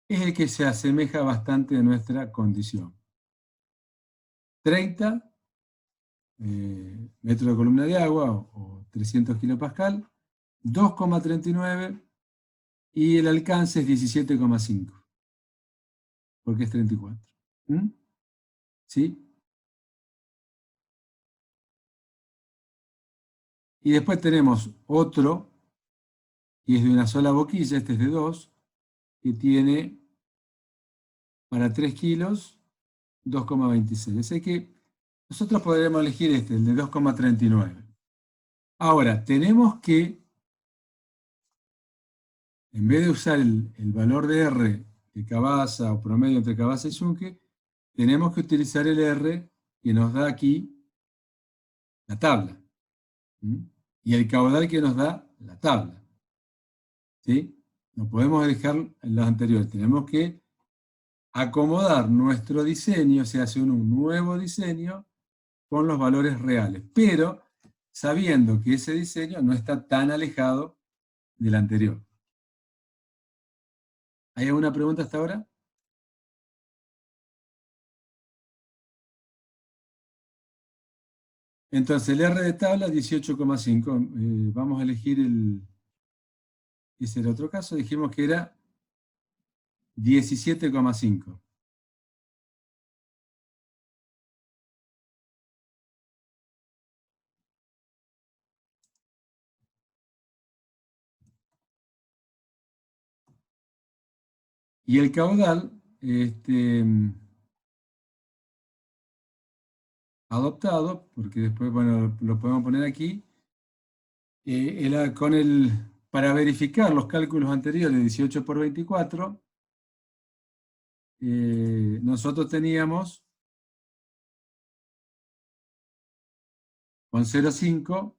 es el que se asemeja bastante a nuestra condición. 30 metros de columna de agua o 300 kilopascal, 2,39 y el alcance es 17,5, porque es 34. ¿Mm? ¿Sí? Y después tenemos otro, que es de una sola boquilla, este es de 2, que tiene para 3 kilos 2,26. Así que nosotros podremos elegir este, el de 2,39. Ahora, tenemos que, en vez de usar el valor de R de Cabasa o promedio entre Cabasa y Zunke, tenemos que utilizar el R que nos da aquí la tabla. ¿Mm? Y el caudal que nos da la tabla. ¿Sí? No podemos dejar los anteriores. Tenemos que acomodar nuestro diseño, o sea, hacer un nuevo diseño con los valores reales, pero sabiendo que ese diseño no está tan alejado del anterior. ¿Hay alguna pregunta hasta ahora? Entonces, el R de tabla, 18,5. Vamos a elegir ese era otro caso, dijimos que era 17,5. Y el caudal, adoptado, porque después, bueno, lo podemos poner aquí, era para verificar los cálculos anteriores, 18 por 24, nosotros teníamos con 0,5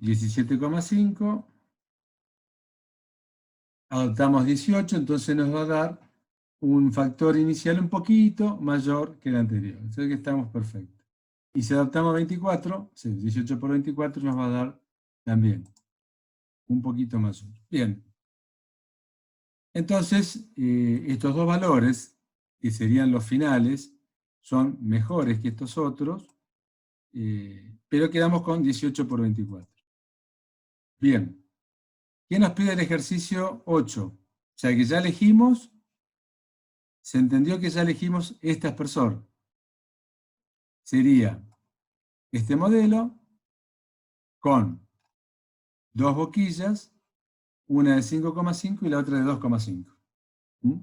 17,5, adoptamos 18, entonces nos va a dar un factor inicial un poquito mayor que el anterior. Entonces que estamos perfectos. Y si adaptamos 24, 18 por 24 nos va a dar también un poquito mayor. Bien. Entonces, estos dos valores, que serían los finales, son mejores que estos otros, pero quedamos con 18 por 24. Bien. ¿Qué nos pide el ejercicio 8? O sea que ya elegimos, se entendió que ya elegimos este aspersor. Sería este modelo con dos boquillas, una de 5,5 y la otra de 2,5. ¿Mm?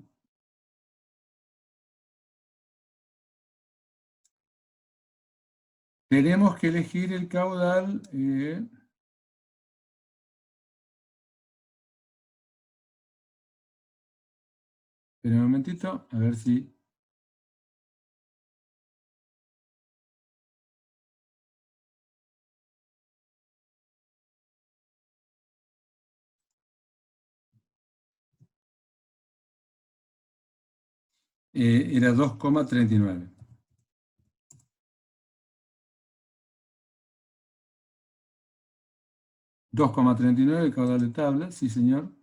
Tenemos que elegir el caudal. Esperen un momentito, a ver si... Era 2,39. 2,39 el caudal de tabla, sí señor.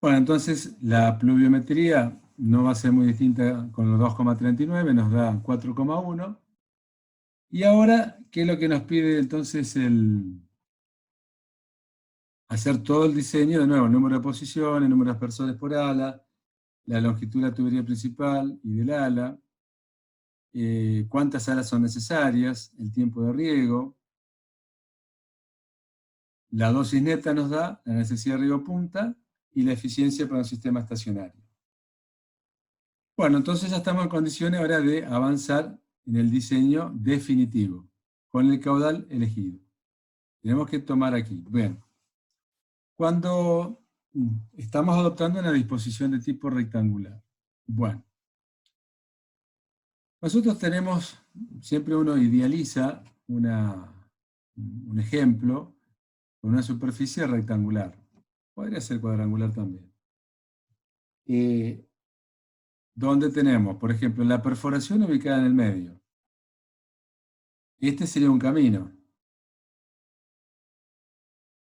Bueno, entonces la pluviometría no va a ser muy distinta con los 2,39, nos da 4,1. Y ahora, ¿qué es lo que nos pide entonces hacer todo el diseño? De nuevo, el número de posiciones, el número de aspersores por ala, la longitud de la tubería principal y del ala, cuántas alas son necesarias, el tiempo de riego, la dosis neta nos da la necesidad de riego punta y la eficiencia para un sistema estacionario. Bueno, entonces ya estamos en condiciones ahora de avanzar en el diseño definitivo, con el caudal elegido. Tenemos que tomar aquí. Bien, cuando estamos adoptando una disposición de tipo rectangular. Bueno, nosotros tenemos, siempre uno idealiza un ejemplo con una superficie rectangular. Podría ser cuadrangular también. Donde tenemos, por ejemplo, la perforación ubicada en el medio. Este sería un camino.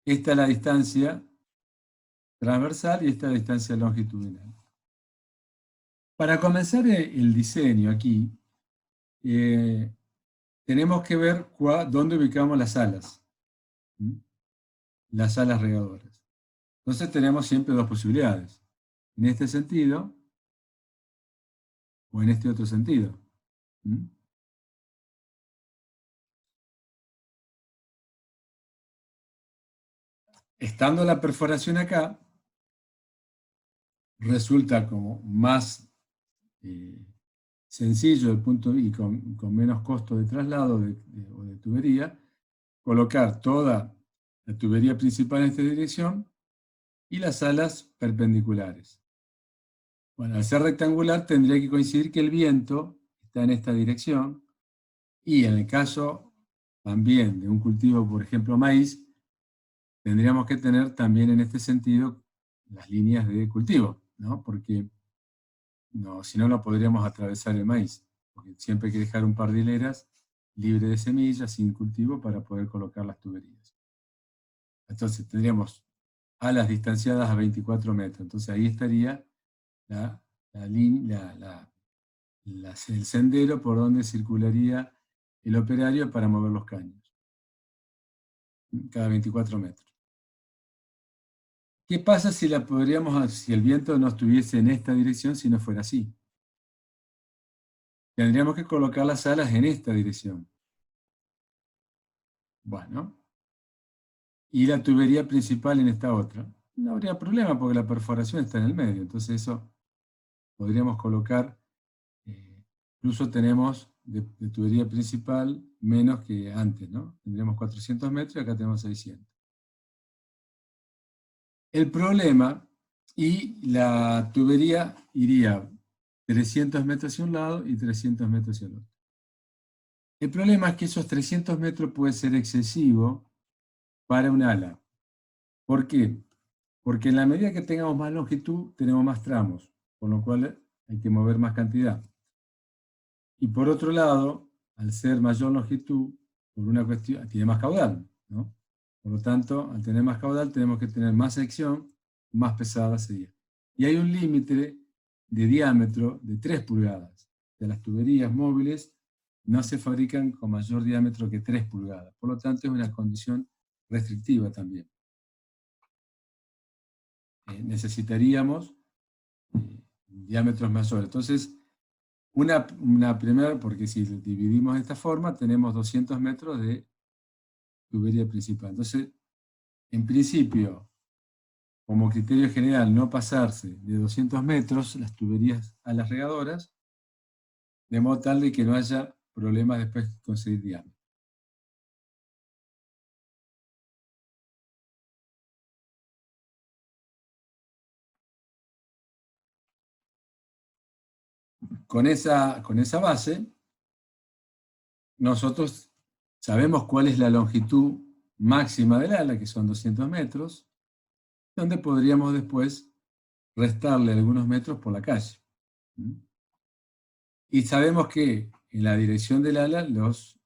Esta es la distancia transversal y esta es la distancia longitudinal. Para comenzar el diseño aquí, tenemos que ver dónde ubicamos las alas. Las alas regadoras. Entonces tenemos siempre dos posibilidades. En este sentido o en este otro sentido. Estando la perforación acá, resulta como más sencillo y con menos costo de traslado o de tubería, colocar toda la tubería principal en esta dirección y las alas perpendiculares. Bueno, al ser rectangular tendría que coincidir que el viento está en esta dirección y en el caso también de un cultivo, por ejemplo maíz, tendríamos que tener también en este sentido las líneas de cultivo, ¿no? Porque si no, no podríamos atravesar el maíz, porque siempre hay que dejar un par de hileras libre de semillas, sin cultivo, para poder colocar las tuberías. Entonces tendríamos alas distanciadas a 24 metros, entonces ahí estaría el sendero por donde circularía el operario para mover los caños, cada 24 metros. ¿Qué pasa si si el viento no estuviese en esta dirección, si no fuera así? Tendríamos que colocar las alas en esta dirección. Bueno, y la tubería principal en esta otra. No habría problema porque la perforación está en el medio, entonces eso podríamos colocar, incluso tenemos de tubería principal menos que antes, ¿no? Tendríamos 400 metros y acá tenemos 600. El problema, y la tubería iría 300 metros hacia un lado y 300 metros hacia el otro. El problema es que esos 300 metros puede ser excesivo para un ala. ¿Por qué? Porque en la medida que tengamos más longitud, tenemos más tramos, con lo cual hay que mover más cantidad. Y por otro lado, al ser mayor longitud, por una cuestión, tiene más caudal, ¿no? Por lo tanto, al tener más caudal, tenemos que tener más sección, más pesada sería. Y hay un límite de diámetro de 3 pulgadas. De las tuberías móviles no se fabrican con mayor diámetro que 3 pulgadas. Por lo tanto, es una condición restrictiva también. Necesitaríamos diámetros mayores. Entonces, una primera, porque si dividimos de esta forma, tenemos 200 metros de tubería principal. Entonces, en principio, como criterio general, no pasarse de 200 metros las tuberías a las regadoras, de modo tal de que no haya problemas después de conseguir diámetro. Con esa base, nosotros sabemos cuál es la longitud máxima del ala, que son 200 metros, donde podríamos después restarle algunos metros por la calle. Y sabemos que en la dirección del ala los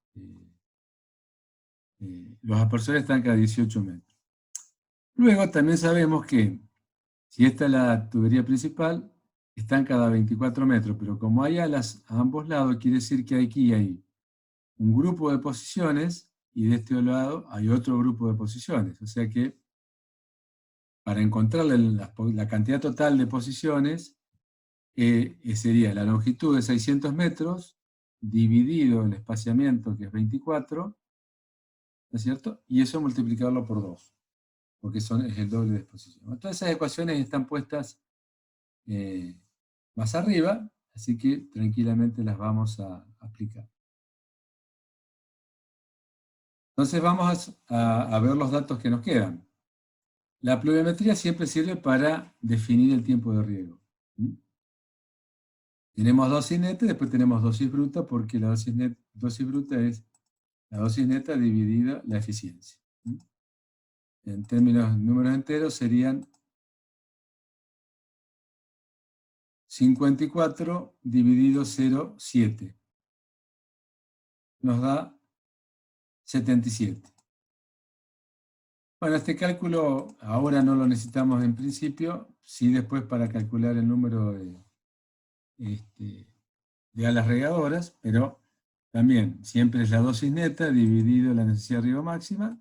aspersores están cada 18 metros. Luego también sabemos que si esta es la tubería principal, están cada 24 metros, pero como hay alas a ambos lados, quiere decir que aquí hay un grupo de posiciones y de este lado hay otro grupo de posiciones. O sea que para encontrar la cantidad total de posiciones, sería la longitud de 600 metros dividido el espaciamiento, que es 24, ¿no es cierto? Y eso multiplicarlo por 2, porque es el doble de exposición. Todas esas ecuaciones están puestas más arriba, así que tranquilamente las vamos a aplicar. Entonces vamos a ver los datos que nos quedan. La pluviometría siempre sirve para definir el tiempo de riego. Tenemos dosis neta y después tenemos dosis bruta, porque la dosis bruta es la dosis neta dividida la eficiencia. En términos de números enteros serían 54 dividido 0,7. Nos da 77. Bueno, este cálculo ahora no lo necesitamos en principio, sí después para calcular el número de alas regadoras, pero también siempre es la dosis neta dividido la necesidad de riego máxima,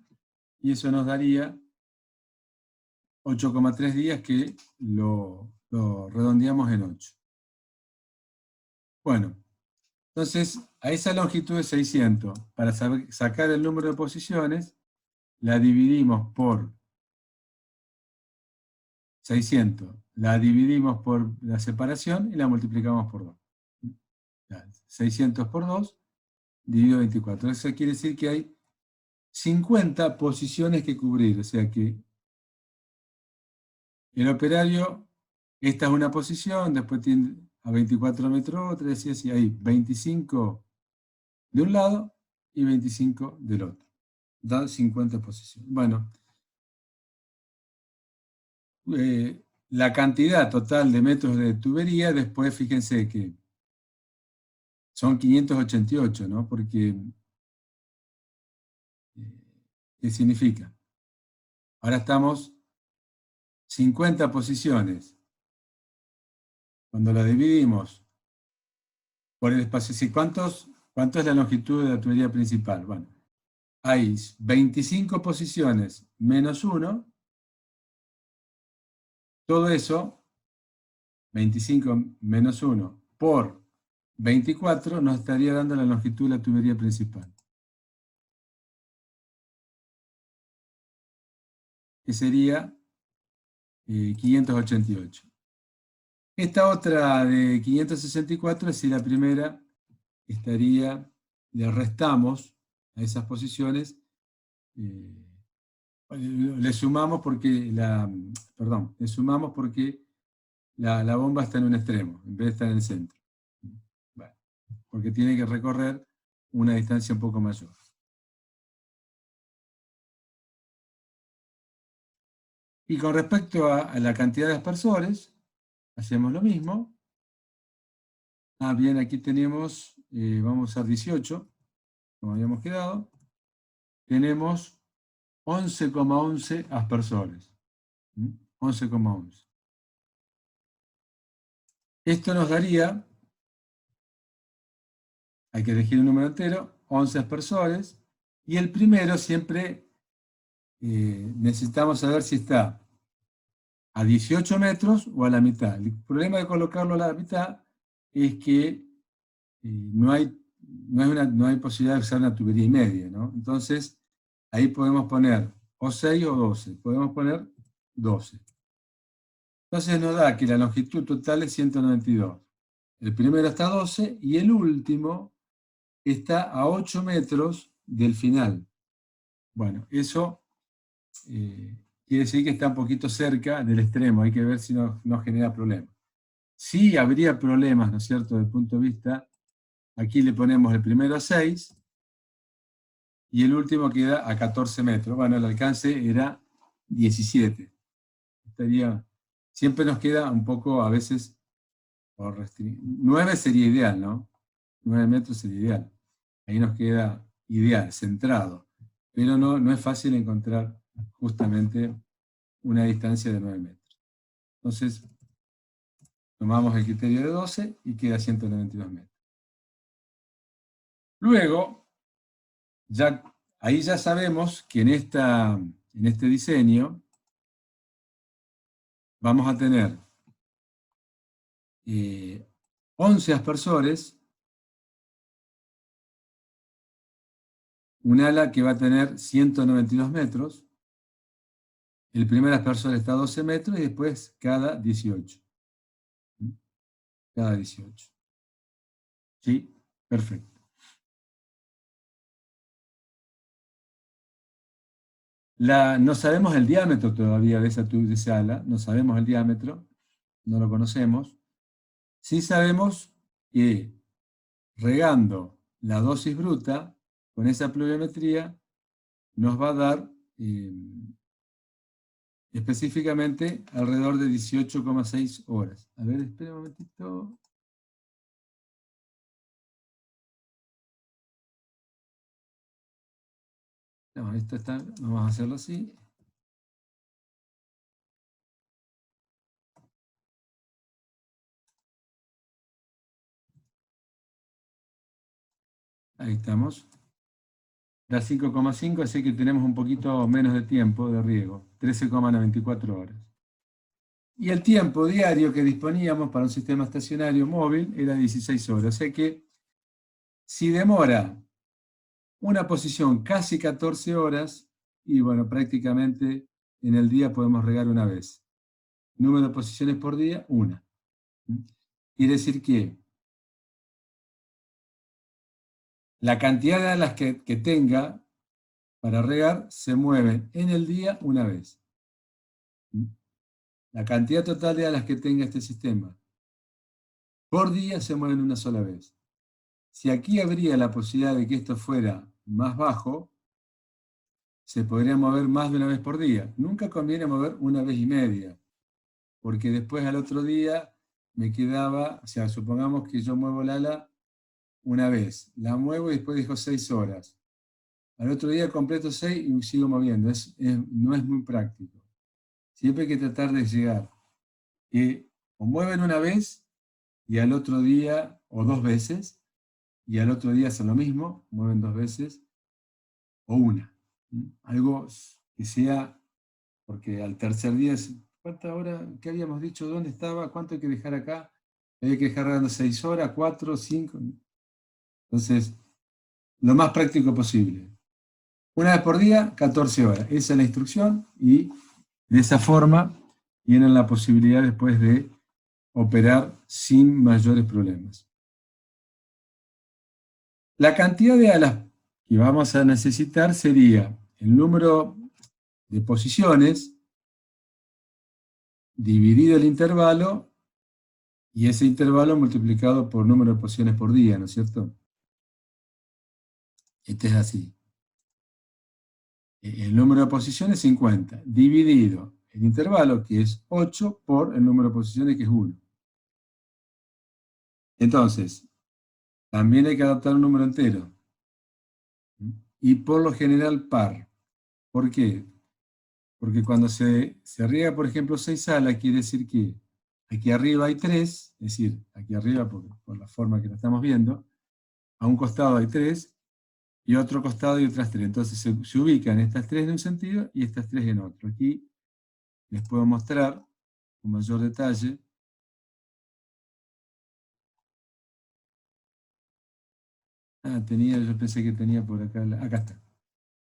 y eso nos daría 8,3 días, que lo redondeamos en 8. Bueno, entonces a esa longitud de 600, para sacar el número de posiciones, la dividimos por 600, la dividimos por la separación y la multiplicamos por 2. 600 por 2, dividido 24. Eso quiere decir que hay 50 posiciones que cubrir, o sea que el operario, esta es una posición, después tiene a 24 metros otra, y así hay 25 de un lado y 25 del otro. Da 50 posiciones. Bueno, la cantidad total de metros de tubería, después fíjense que son 588, ¿no? Porque, ¿qué significa? Ahora estamos 50 posiciones. Cuando la dividimos por el espacio, ¿sí? ¿Cuánto es la longitud de la tubería principal? Bueno, hay 25 posiciones menos 1. Todo eso, 25 menos 1 por 24, nos estaría dando la longitud de la tubería principal, que sería 588. Esta otra de 564, si la primera estaría, le restamos a esas posiciones, le sumamos porque la bomba está en un extremo, en vez de estar en el centro. Bueno, porque tiene que recorrer una distancia un poco mayor. Y con respecto a la cantidad de aspersores, hacemos lo mismo. Bien, aquí tenemos, vamos a usar 18, como habíamos quedado. Tenemos 11,11 aspersores. 11,11. Esto nos daría, hay que elegir un número entero, 11 aspersores, y el primero siempre necesitamos saber si está a 18 metros o a la mitad. El problema de colocarlo a la mitad es que no hay posibilidad de usar una tubería y media, ¿no? Entonces, ahí podemos poner o 6 o 12. Podemos poner 12. Entonces nos da que la longitud total es 192. El primero está a 12 y el último está a 8 metros del final. Bueno, eso quiere decir que está un poquito cerca del extremo, hay que ver si no genera problemas. Sí habría problemas, ¿no es cierto?, desde el punto de vista, aquí le ponemos el primero a 6 y el último queda a 14 metros. Bueno, el alcance era 17. Siempre nos queda un poco, a veces, 9 sería ideal, ¿no? 9 metros sería ideal. Ahí nos queda ideal, centrado. Pero no es fácil encontrar justamente una distancia de 9 metros. Entonces, tomamos el criterio de 12 y queda 192 metros. Luego, ahí ya sabemos que en este diseño vamos a tener 11 aspersores, un ala que va a tener 192 metros, el primer aspersor está a 12 metros y después cada 18. Cada 18. ¿Sí? Perfecto. No sabemos el diámetro todavía de esa ala, no sabemos el diámetro, no lo conocemos. Sí sabemos que regando la dosis bruta con esa pluviometría nos va a dar específicamente alrededor de 18,6 horas. A ver, espera un momentito. No, esto está, vamos a hacerlo así. Ahí estamos. Da 5,5, así que tenemos un poquito menos de tiempo de riego, 13,94 horas. Y el tiempo diario que disponíamos para un sistema estacionario móvil era 16 horas. O sea que si demora una posición casi 14 horas, y bueno, prácticamente en el día podemos regar una vez. Número de posiciones por día, una. Quiere decir que la cantidad de alas que tenga para regar se mueve en el día una vez. La cantidad total de alas que tenga este sistema por día se mueven una sola vez. Si aquí habría la posibilidad de que esto fuera más bajo, se podría mover más de una vez por día. Nunca conviene mover una vez y media, porque después al otro día me quedaba, o sea, supongamos que yo muevo el ala una vez, la muevo y después dejo 6 horas. Al otro día completo 6 y sigo moviendo. No es muy práctico. Siempre hay que tratar de llegar. O mueven una vez y al otro día, o 2 veces, y al otro día hacen lo mismo, mueven 2 veces, o una. Algo que sea, porque al tercer día, ¿cuánta hora? ¿Qué habíamos dicho? ¿Dónde estaba? ¿Cuánto hay que dejar acá? Hay que dejar dando 6 horas, 4, 5. Entonces, lo más práctico posible. Una vez por día, 14 horas. Esa es la instrucción y de esa forma tienen la posibilidad después de operar sin mayores problemas. La cantidad de alas que vamos a necesitar sería el número de posiciones dividido el intervalo y ese intervalo multiplicado por número de posiciones por día, ¿no es cierto? Este es así. El número de posiciones 50, dividido el intervalo, que es 8, por el número de posiciones, que es 1. Entonces, también hay que adaptar un número entero. Y por lo general par. ¿Por qué? Porque cuando se riega, por ejemplo, 6 alas, quiere decir que aquí arriba hay 3, es decir, aquí arriba, por la forma que la estamos viendo, a un costado hay 3, y a otro costado hay otras 3. Entonces se ubican estas 3 en un sentido y estas 3 en otro. Aquí les puedo mostrar con mayor detalle. Yo pensé que tenía por acá, acá está.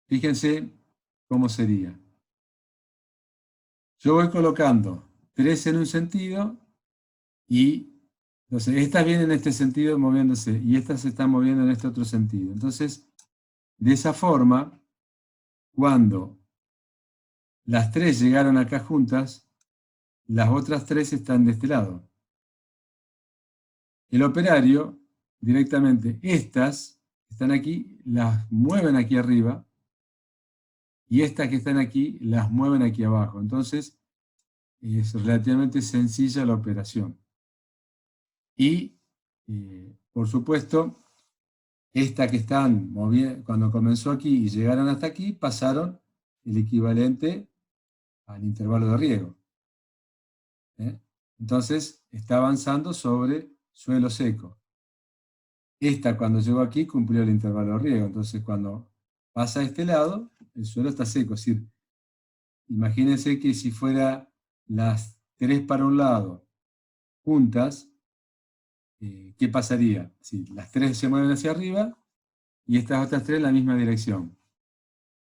Fíjense cómo sería. Yo voy colocando 3 en un sentido y Entonces, estas vienen en este sentido moviéndose, y estas se están moviendo en este otro sentido. Entonces, de esa forma, cuando las tres llegaron acá juntas, las otras tres están de este lado. El operario, directamente, estas que están aquí, las mueven aquí arriba, y estas que están aquí, las mueven aquí abajo. Entonces, es relativamente sencilla la operación. Y, por supuesto, esta que están moviendo, cuando comenzó aquí y llegaron hasta aquí, pasaron el equivalente al intervalo de riego. Entonces, está avanzando sobre suelo seco. Esta, cuando llegó aquí, cumplió el intervalo de riego. Entonces, cuando pasa a este lado, el suelo está seco. Es decir, imagínense que si fuera las tres para un lado juntas, ¿qué pasaría? Si las tres se mueven hacia arriba y estas otras tres en la misma dirección.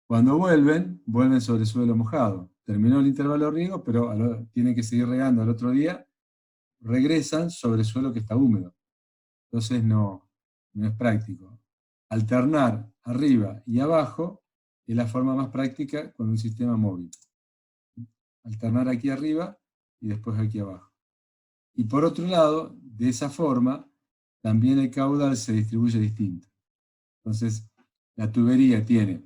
Cuando vuelven sobre suelo mojado. Terminó el intervalo de riego, pero tienen que seguir regando al otro día, regresan sobre suelo que está húmedo. Entonces no es práctico. Alternar arriba y abajo es la forma más práctica con un sistema móvil. Alternar aquí arriba y después aquí abajo. Y por otro lado, de esa forma, también el caudal se distribuye distinto. Entonces, la tubería tiene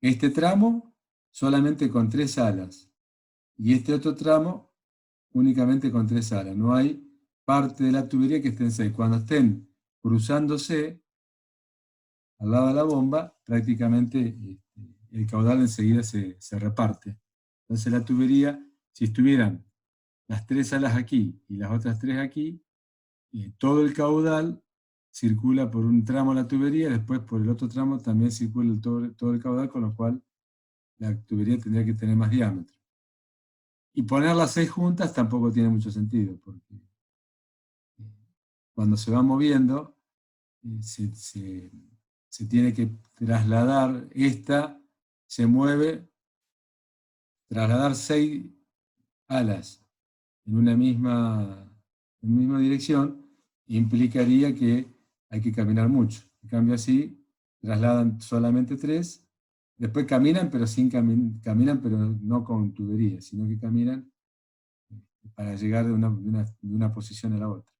este tramo solamente con 3 alas, y este otro tramo únicamente con 3 alas. No hay parte de la tubería que esté en 6. Cuando estén cruzándose al lado de la bomba, prácticamente el caudal enseguida se reparte. Entonces la tubería, si estuvieran las 3 alas aquí y las otras 3 aquí, todo el caudal circula por un tramo de la tubería, después por el otro tramo también circula todo el caudal, con lo cual la tubería tendría que tener más diámetro. Y poner las 6 juntas tampoco tiene mucho sentido, porque cuando se va moviendo, se tiene que trasladar, esta se mueve, trasladar 6 alas en una misma dirección, implicaría que hay que caminar mucho. En cambio así, trasladan solamente 3, después caminan, pero caminan, pero no con tuberías, sino que caminan para llegar de una posición a la otra.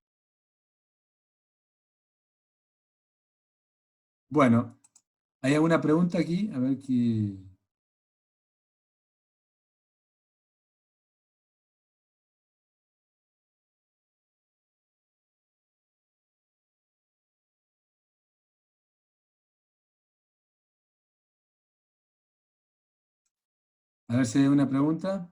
Bueno, ¿hay alguna pregunta aquí? A ver qué... A ver si hay una pregunta.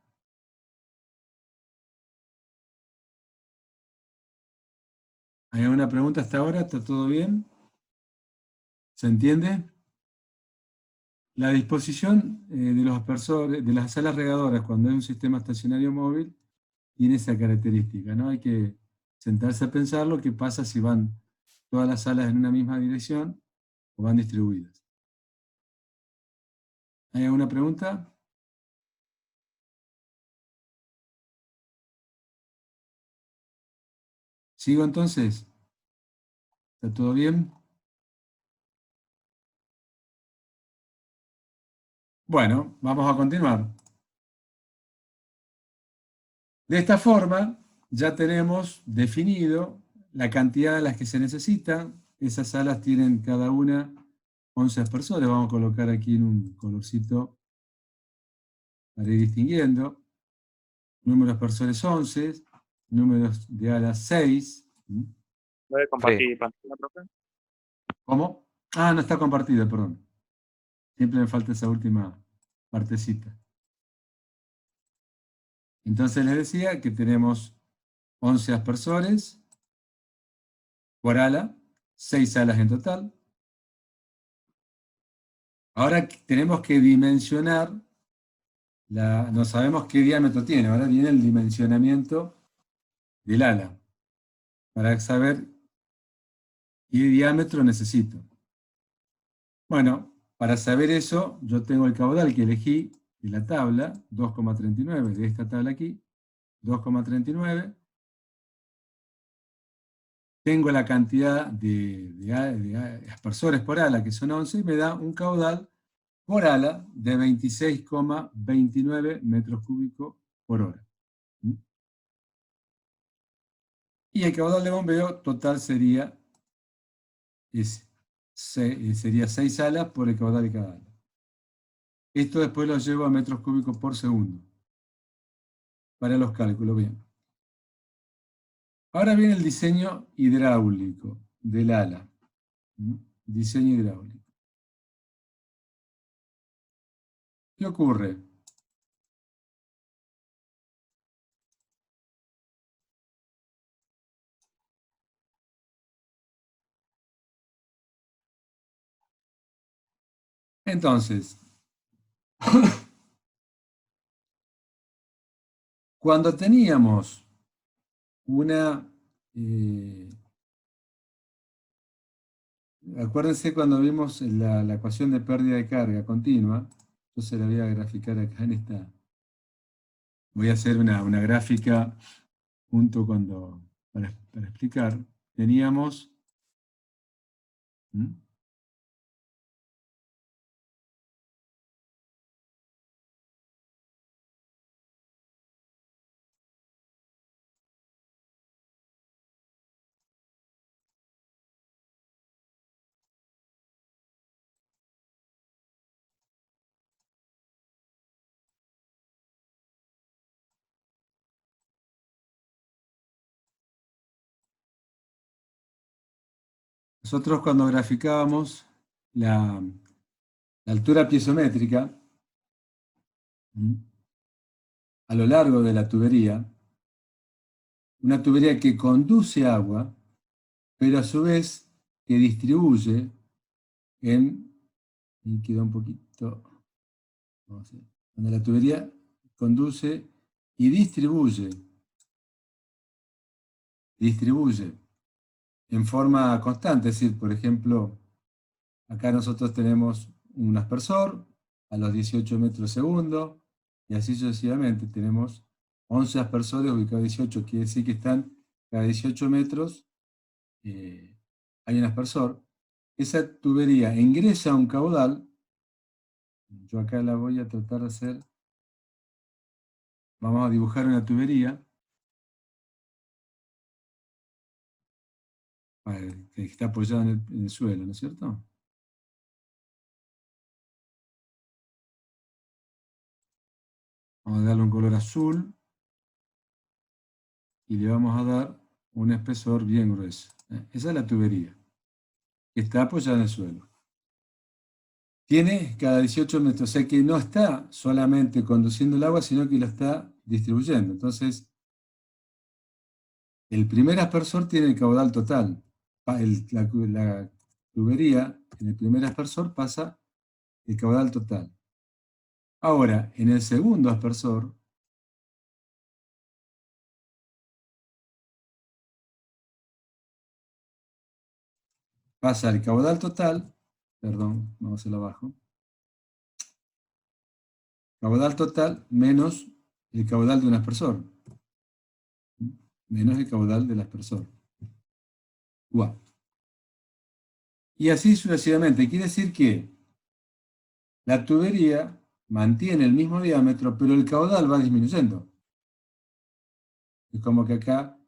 ¿Hay alguna pregunta hasta ahora? ¿Está todo bien? ¿Se entiende? La disposición de los aspersores, de las salas regadoras cuando es un sistema estacionario móvil, tiene esa característica, ¿no? Hay que sentarse a pensar lo que pasa si van todas las salas en una misma dirección o van distribuidas. ¿Hay alguna pregunta? ¿Sigo entonces? ¿Está todo bien? Bueno, vamos a continuar. De esta forma, ya tenemos definido la cantidad de las que se necesitan. Esas salas tienen cada una 11 aspersores. Vamos a colocar aquí en un colorcito para ir distinguiendo. Número de aspersores 11, números de alas 6. ¿Puede compartir pantalla, profe? ¿Cómo? Ah, no está compartida, perdón. Siempre me falta esa última partecita. Entonces les decía que tenemos 11 aspersores por ala, 6 alas en total. Ahora tenemos que dimensionar, no sabemos qué diámetro tiene, ahora viene el dimensionamiento del ala, para saber qué diámetro necesito. Bueno, para saber eso, yo tengo el caudal que elegí de la tabla, 2,39, de esta tabla aquí, 2,39, tengo la cantidad de aspersores por ala, que son 11, y me da un caudal por ala de 26,29 metros cúbicos por hora. Y el caudal de bombeo total sería 6 alas por el caudal de cada ala. Esto después lo llevo a metros cúbicos por segundo. Para los cálculos, bien. Ahora viene el diseño hidráulico del ala. Diseño hidráulico. ¿Qué ocurre? Entonces, cuando teníamos una... acuérdense cuando vimos la ecuación de pérdida de carga continua, yo se la voy a graficar acá en esta... Voy a hacer una gráfica junto para explicar. Teníamos... Nosotros cuando graficábamos la altura piezométrica a lo largo de la tubería, una tubería que conduce agua, pero a su vez que distribuye y queda un poquito, vamos a ver, cuando la tubería conduce y distribuye en forma constante, es decir, por ejemplo, acá nosotros tenemos un aspersor a los 18 metros segundo, y así sucesivamente. Tenemos 11 aspersores ubicados a 18, quiere decir que están cada 18 metros, hay un aspersor. Esa tubería ingresa a un caudal, yo acá la voy a tratar de hacer, vamos a dibujar una tubería, que está apoyada en el suelo, ¿no es cierto? Vamos a darle un color azul y le vamos a dar un espesor bien grueso. Esa es la tubería, que está apoyada en el suelo. Tiene cada 18 metros, o sea que no está solamente conduciendo el agua, sino que lo está distribuyendo. Entonces, el primer aspersor tiene el caudal total. La tubería, en el primer aspersor pasa el caudal total. Ahora, en el segundo aspersor, pasa el caudal total, perdón, vamos a hacerlo abajo, caudal total menos el caudal de un aspersor, menos el caudal del aspersor. Igual. Y así sucesivamente. Quiere decir que la tubería mantiene el mismo diámetro, pero el caudal va disminuyendo. Es como que acá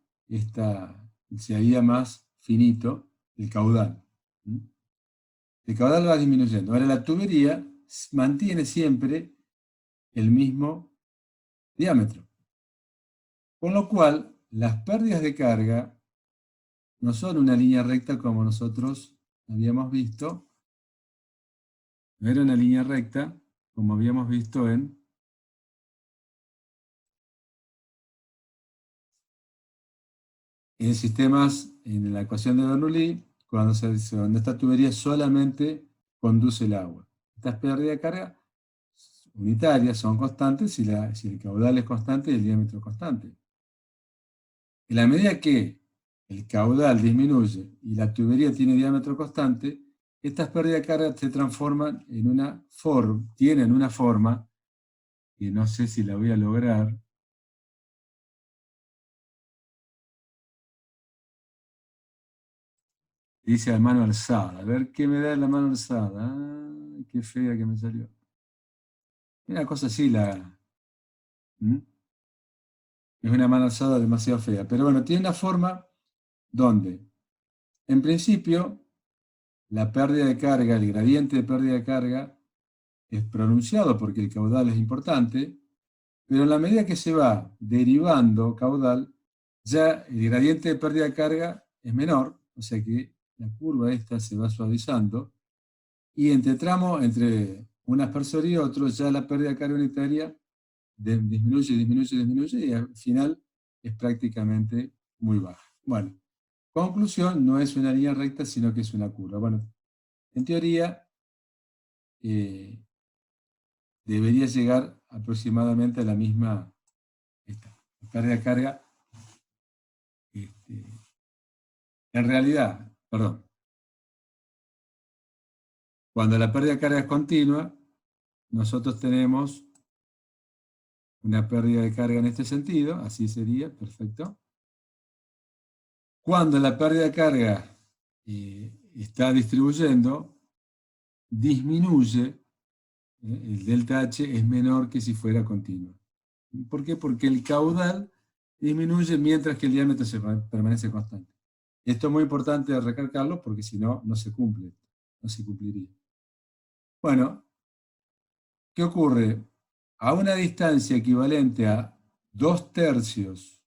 se haría más finito el caudal. El caudal va disminuyendo. Ahora la tubería mantiene siempre el mismo diámetro. Con lo cual, las pérdidas de carga no son una línea recta como nosotros habíamos visto. No era una línea recta como habíamos visto en sistemas, en la ecuación de Bernoulli, cuando esta tubería solamente conduce el agua. Estas pérdidas de carga unitarias son constantes si el caudal es constante y el diámetro es constante. En la medida que el caudal disminuye y la tubería tiene diámetro constante, estas pérdidas de carga se transforman tienen una forma, que no sé si la voy a lograr, dice la mano alzada. A ver qué me da la mano alzada. Ay, qué fea que me salió. Una cosa así ¿Mm? Es una mano alzada demasiado fea. Pero bueno, tiene una forma donde, en principio, la pérdida de carga, el gradiente de pérdida de carga, es pronunciado porque el caudal es importante, pero en la medida que se va derivando caudal, ya el gradiente de pérdida de carga es menor, o sea que la curva esta se va suavizando, y entre tramos, entre un aspersor y otro, ya la pérdida de carga unitaria disminuye, disminuye, disminuye, y al final es prácticamente muy baja. Bueno, conclusión, no es una línea recta, sino que es una curva. Bueno, en teoría, debería llegar aproximadamente a la misma pérdida de carga. En realidad, perdón, cuando la pérdida de carga es continua, nosotros tenemos una pérdida de carga en este sentido, así sería, perfecto. Cuando la pérdida de carga está distribuyendo, disminuye, el delta H es menor que si fuera continua. ¿Por qué? Porque el caudal disminuye mientras que el diámetro permanece constante. Esto es muy importante recalcarlo porque si no, no se cumple, no se cumpliría. Bueno, ¿qué ocurre? A una distancia equivalente a 2/3,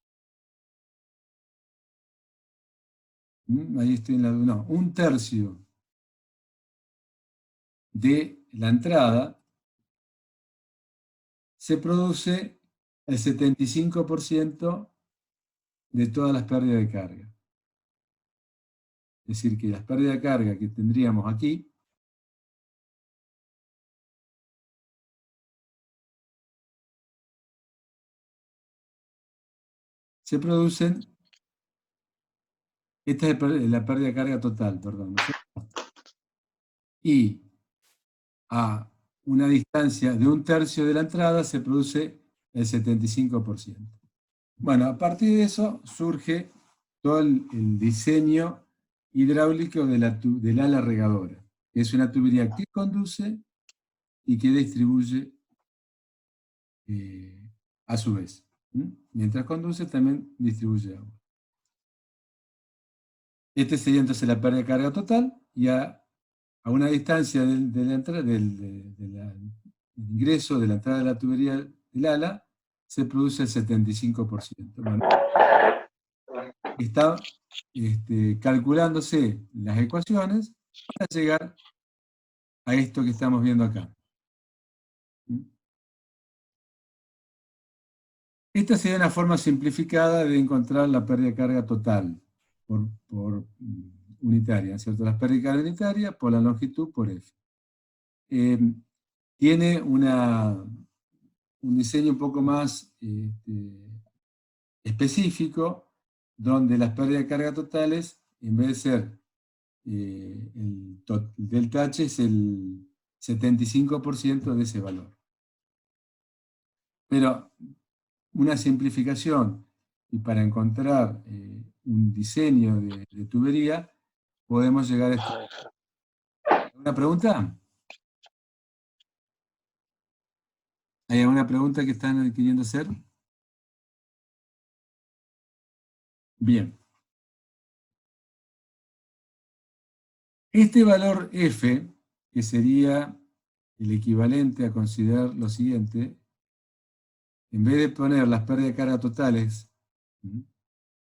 ahí estoy en la, no, 1/3 de la entrada, se produce el 75% de todas las pérdidas de carga. Es decir, que las pérdidas de carga que tendríamos aquí, se producen, esta es la pérdida de carga total, perdón, ¿no es cierto? Y a una distancia de 1/3 de la entrada se produce el 75%. Bueno, a partir de eso surge todo el diseño hidráulico del ala regadora, que es una tubería que conduce y que distribuye a su vez. Mientras conduce también distribuye agua. Este sería entonces la pérdida de carga total, y a una distancia del ingreso de la entrada de la tubería del ala, se produce el 75%. Bueno, está calculándose las ecuaciones para llegar a esto que estamos viendo acá. Esta sería una forma simplificada de encontrar la pérdida de carga total por unitaria, ¿cierto? La pérdida de carga unitaria por la longitud por F. Tiene un diseño un poco más específico, donde las pérdidas de carga totales, en vez de ser el delta H, es el 75% de ese valor. Pero una simplificación, y para encontrar un diseño de tubería, podemos llegar a esto. ¿Alguna pregunta? ¿Hay alguna pregunta que están queriendo hacer? Bien. Este valor F, que sería el equivalente a considerar lo siguiente, en vez de poner las pérdidas de carga totales,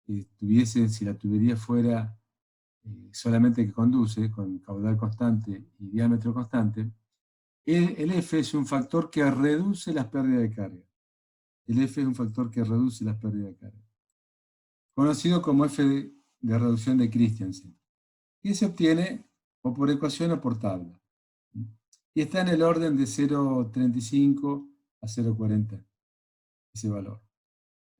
que tuviesen, si la tubería fuera solamente que conduce, con caudal constante y diámetro constante, el F es un factor que reduce las pérdidas de carga. El F es un factor que reduce las pérdidas de carga, conocido como F de reducción de Christiansen, que se obtiene o por ecuación o por tabla. Y está en el orden de 0,35 a 0,40, ese valor.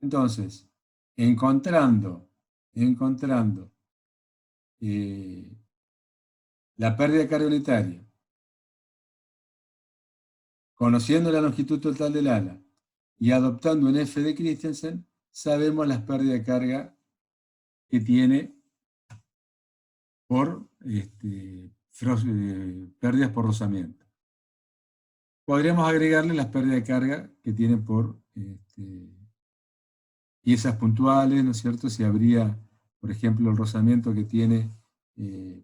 Entonces, encontrando la pérdida de carga unitaria, conociendo la longitud total del ala y adoptando un F de Christiansen, sabemos las pérdidas de carga que tiene por pérdidas por rozamiento. Podríamos agregarle las pérdidas de carga que tiene por piezas puntuales, ¿no es cierto? Si habría, por ejemplo, el rozamiento que tiene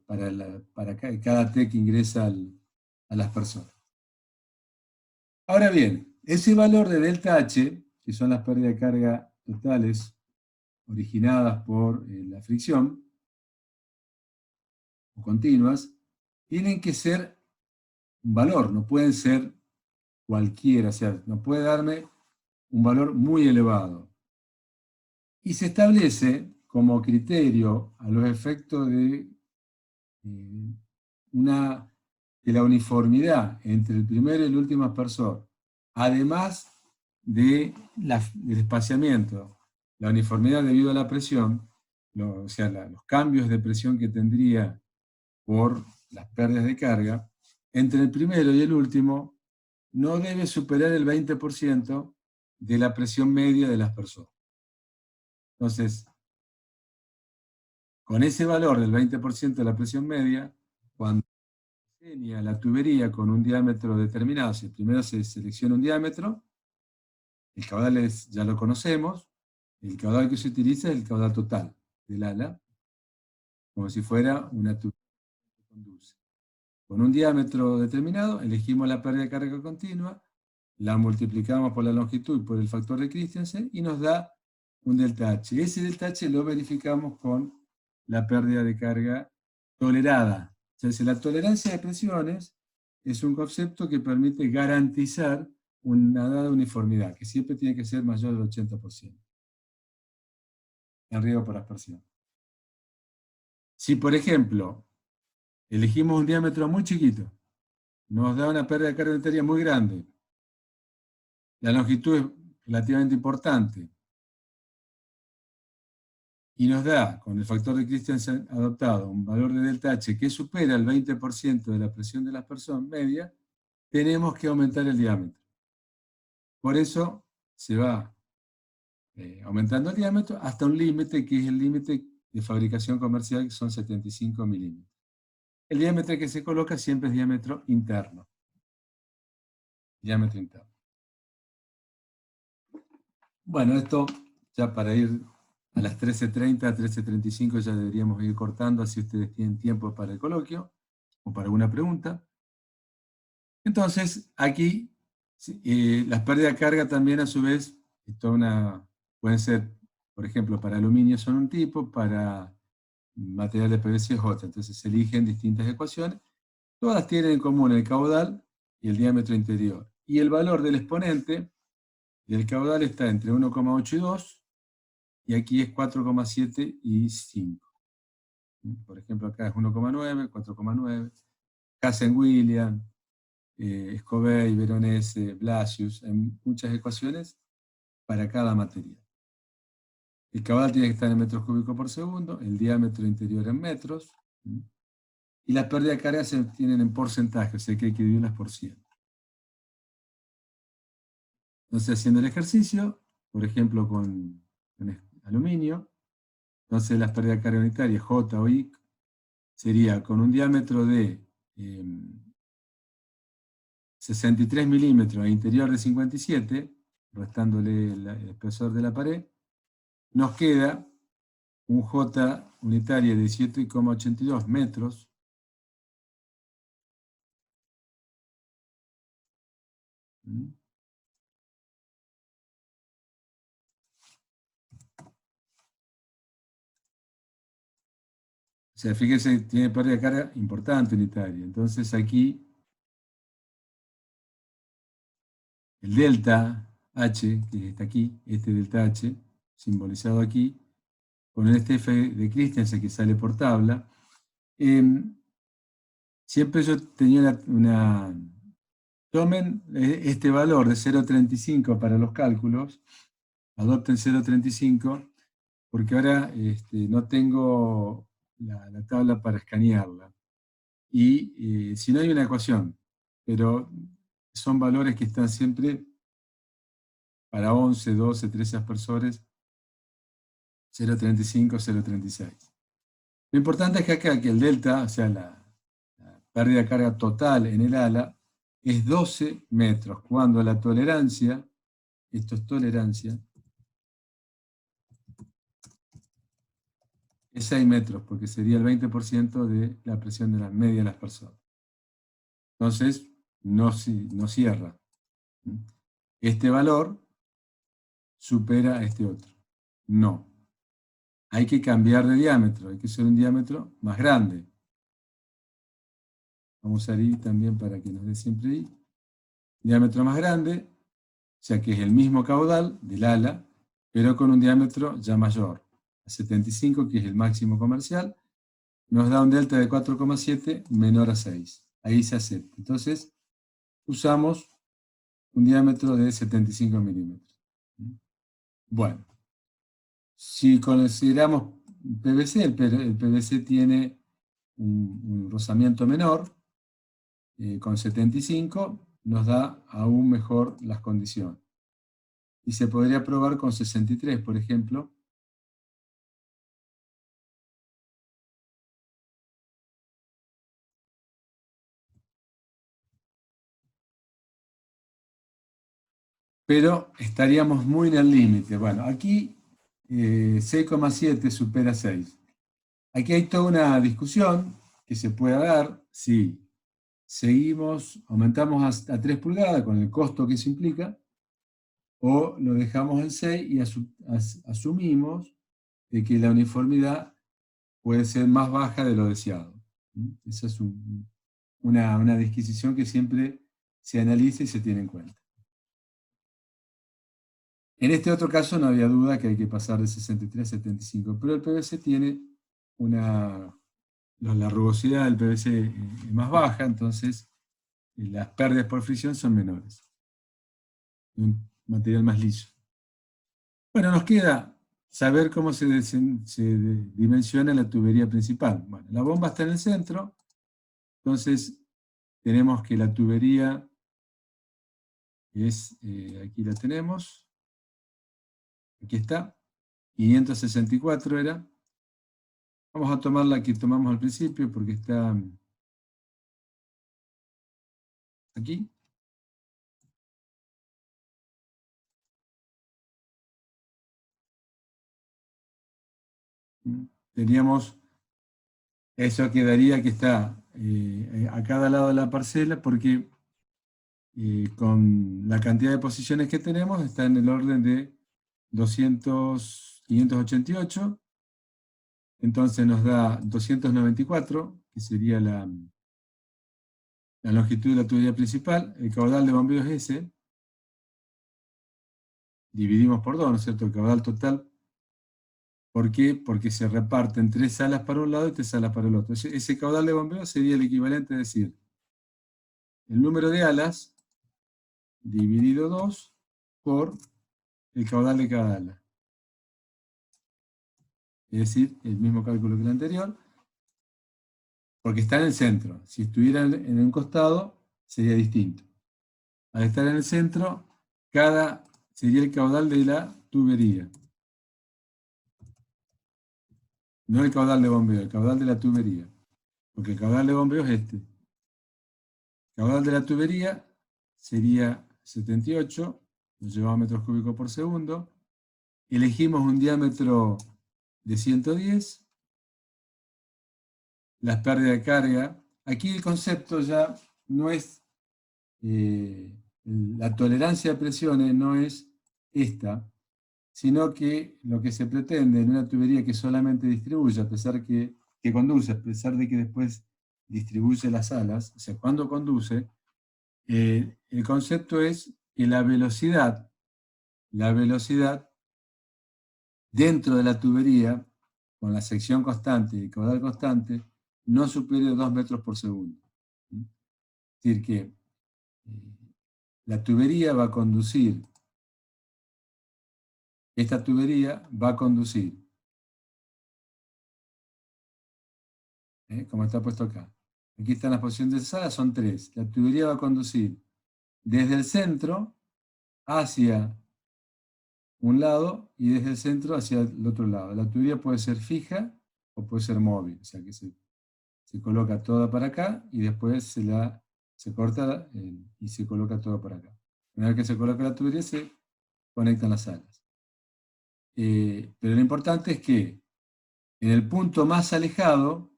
para cada T que ingresa a las personas. Ahora bien, ese valor de delta H, que son las pérdidas de carga totales originadas por la fricción, o continuas, tienen que ser un valor, no pueden ser cualquiera, o sea, no puede darme un valor muy elevado. Y se establece como criterio a los efectos de la uniformidad entre el primero y el último aspersor, además del espaciamiento, la uniformidad debido a la presión, o sea, los cambios de presión que tendría por las pérdidas de carga, entre el primero y el último no debe superar el 20% de la presión media del aspersor. Entonces, con ese valor del 20% de la presión media, cuando se diseña la tubería con un diámetro determinado, si primero se selecciona un diámetro, el caudal ya lo conocemos, el caudal que se utiliza es el caudal total del ala, como si fuera una tubería que conduce. Con un diámetro determinado, elegimos la pérdida de carga continua, la multiplicamos por la longitud y por el factor de Christiansen y nos da un delta H. Ese delta H lo verificamos con la pérdida de carga tolerada. O sea, la tolerancia de presiones es un concepto que permite garantizar una dada uniformidad, que siempre tiene que ser mayor del 80% en riesgo por aspersión. Si, por ejemplo, elegimos un diámetro muy chiquito, nos da una pérdida de carga unitaria muy grande, la longitud es relativamente importante, y nos da, con el factor de Christiansen adoptado, un valor de delta H que supera el 20% de la presión de la aspersón media, tenemos que aumentar el diámetro. Por eso se va aumentando el diámetro hasta un límite que es el límite de fabricación comercial, que son 75 milímetros. El diámetro que se coloca siempre es diámetro interno. Diámetro interno. Bueno, esto ya para ir a las 13:30, 13:35 ya deberíamos ir cortando, así ustedes tienen tiempo para el coloquio o para alguna pregunta. Entonces, aquí las pérdidas de carga también a su vez, pueden ser, por ejemplo, para aluminio son un tipo, para material de PVC es otro. Entonces se eligen distintas ecuaciones. Todas tienen en común el caudal y el diámetro interior. Y el valor del exponente del caudal está entre 1,8 y 2, y aquí es 4,7 y 5. Por ejemplo, acá es 1,9, 4,9. Casem-Williams, Scobey, Veronese, Blasius, en muchas ecuaciones para cada material. El caudal tiene que estar en metros cúbicos por segundo, el diámetro interior en metros, y las pérdidas de carga se tienen en porcentaje, o sea que hay que dividirlas por 100. Entonces, haciendo el ejercicio, por ejemplo, con aluminio, entonces las pérdidas de carga unitarias, J o I, sería con un diámetro de 63 milímetros e interior de 57, restándole el espesor de la pared, nos queda un J unitario de 7,82 metros, o sea, fíjense, tiene pérdida de carga importante unitaria. Entonces aquí el delta H, que está aquí, este delta H, simbolizado aquí, con este F de Christiansen que sale por tabla, siempre yo tenía tomen este valor de 0,35 para los cálculos, adopten 0,35, porque ahora no tengo la tabla para escanearla. Y si no hay una ecuación, pero son valores que están siempre para 11, 12, 13 aspersores, 0,35, 0,36. Lo importante es que acá que el delta, o sea, la pérdida de carga total en el ala, es 12 metros, cuando la tolerancia, esto es tolerancia, es 6 metros, porque sería el 20% de la presión de la media de las personas. Entonces, no cierra. Este valor supera a este otro. No. Hay que cambiar de diámetro, hay que hacer un diámetro más grande. Vamos a ir también para que nos dé siempre ahí. Diámetro más grande, o sea que es el mismo caudal del ala, pero con un diámetro ya mayor. A 75, que es el máximo comercial, nos da un delta de 4,7 menor a 6. Ahí se acepta. Entonces, usamos un diámetro de 75 milímetros. Bueno, si consideramos PVC, el PVC tiene un rozamiento menor, con 75 nos da aún mejor las condiciones. Y se podría probar con 63, por ejemplo. Pero estaríamos muy en el límite. Bueno, aquí 6,7 supera 6. Aquí hay toda una discusión que se puede dar si seguimos, aumentamos a 3 pulgadas con el costo que eso implica, o lo dejamos en 6 y asumimos de que la uniformidad puede ser más baja de lo deseado. Esa es una disquisición que siempre se analiza y se tiene en cuenta. En este otro caso no había duda que hay que pasar de 63 a 75, pero el PVC tiene la rugosidad del PVC es más baja, entonces las pérdidas por fricción son menores. Un material más liso. Bueno, nos queda saber cómo se dimensiona la tubería principal. Bueno, la bomba está en el centro, entonces tenemos que la tubería es, aquí la tenemos, aquí está, 564 era. Vamos a tomar la que tomamos al principio porque está aquí. Teníamos, eso quedaría que está a cada lado de la parcela porque con la cantidad de posiciones que tenemos está en el orden de 588, entonces nos da 294, que sería la longitud de la tubería principal, el caudal de bombeo es ese, dividimos por 2, ¿no es cierto? El caudal total. ¿Por qué? Porque se reparten 3 salas para un lado y 3 salas para el otro. Ese caudal de bombeo sería el equivalente a decir el número de alas dividido 2 por el caudal de cada ala. Es decir, el mismo cálculo que el anterior, porque está en el centro. Si estuviera en un costado, sería distinto. Al estar en el centro, sería el caudal de la tubería. No el caudal de bombeo, el caudal de la tubería. Porque el caudal de bombeo es este. El caudal de la tubería sería 78, lo llevamos a metros cúbicos por segundo. Elegimos un diámetro de 110. Las pérdidas de carga. Aquí el concepto ya no es, la tolerancia a presiones no es esta, sino que lo que se pretende en una tubería que solamente distribuye, que conduce, a pesar de que después distribuye las alas, o sea, cuando conduce, el concepto es que la velocidad dentro de la tubería, con la sección constante y el caudal constante, no supere 2 metros por segundo. Es decir, que la tubería va a conducir, esta tubería va a conducir, como está puesto acá. Aquí están las posiciones de sala, son 3. La tubería va a conducir desde el centro hacia un lado y desde el centro hacia el otro lado. La tubería puede ser fija o puede ser móvil, o sea que se coloca toda para acá y después se corta y se coloca todo para acá. Una vez que se coloca la tubería se conectan las salas. Pero lo importante es que en el punto más alejado,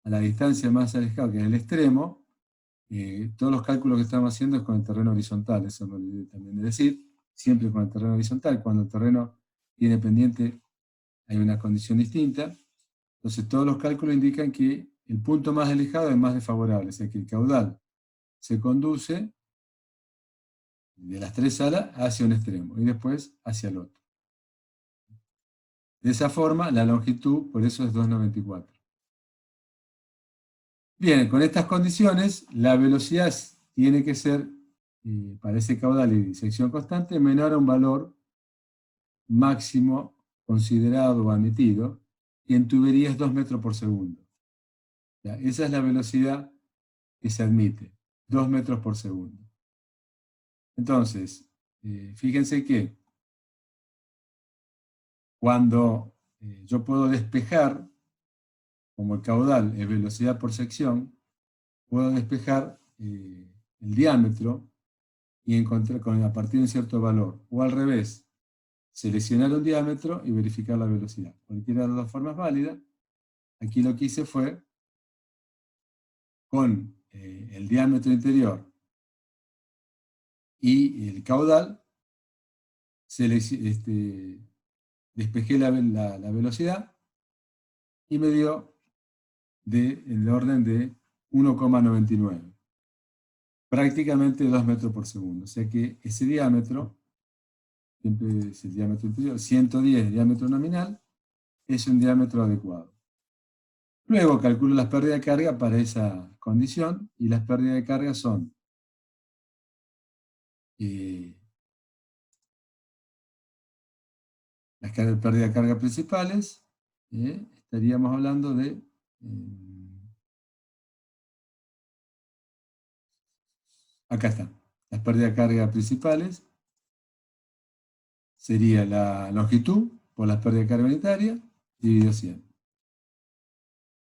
a la distancia más alejada, que es el extremo, todos los cálculos que estamos haciendo es con el terreno horizontal, eso me olvidé también de decir, siempre con el terreno horizontal. Cuando el terreno tiene pendiente hay una condición distinta. Entonces todos los cálculos indican que el punto más alejado es más desfavorable, o sea que el caudal se conduce de las tres salas hacia un extremo y después hacia el otro. De esa forma, la longitud, por eso es 2,94. Bien, con estas condiciones, la velocidad tiene que ser, para ese caudal y sección constante, menor a un valor máximo considerado o admitido, y en tubería es 2 metros por segundo. ¿Ya? Esa es la velocidad que se admite, 2 metros por segundo. Entonces, fíjense que cuando yo puedo despejar, como el caudal es velocidad por sección, puedo despejar el diámetro y encontrar a partir de un cierto valor. O al revés, seleccionar un diámetro y verificar la velocidad. Cualquiera de las dos formas válida. Aquí lo que hice fue, con el diámetro interior y el caudal, despejé la velocidad y me dio el orden de 1,99. Prácticamente 2 metros por segundo. O sea que ese diámetro, siempre es el diámetro interior, 110 el diámetro nominal, es un diámetro adecuado. Luego calculo las pérdidas de carga para esa condición, y las pérdidas de carga son las pérdidas de carga principales, estaríamos hablando de acá están, las pérdidas de carga principales, sería la longitud por las pérdidas de carga unitaria, dividido 100.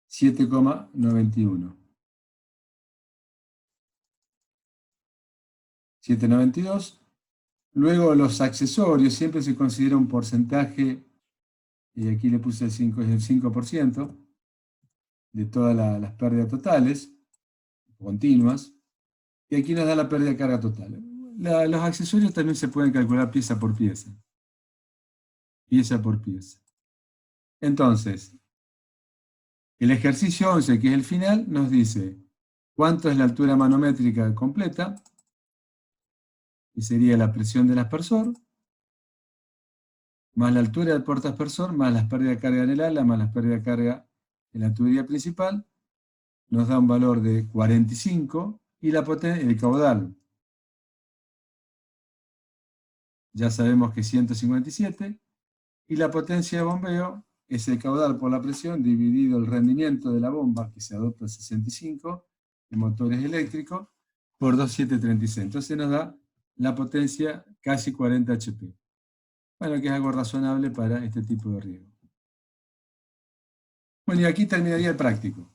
7,91. 7,92. Luego los accesorios, siempre se considera un porcentaje, y aquí le puse el 5, es el 5% de todas las pérdidas totales, continuas, y aquí nos da la pérdida de carga total. Los accesorios también se pueden calcular pieza por pieza. Pieza por pieza. Entonces, el ejercicio 11, que es el final, nos dice cuánto es la altura manométrica completa, que sería la presión del aspersor, más la altura del portaaspersor, más las pérdidas de carga en el ala, más las pérdidas de carga en la tubería principal, nos da un valor de 45, y el caudal, ya sabemos que es 157, y la potencia de bombeo es el caudal por la presión dividido el rendimiento de la bomba, que se adopta a 65, en motores eléctricos, por 2,736. Entonces nos da la potencia casi 40 HP. Bueno, que es algo razonable para este tipo de riego. Bueno, y aquí terminaría el práctico.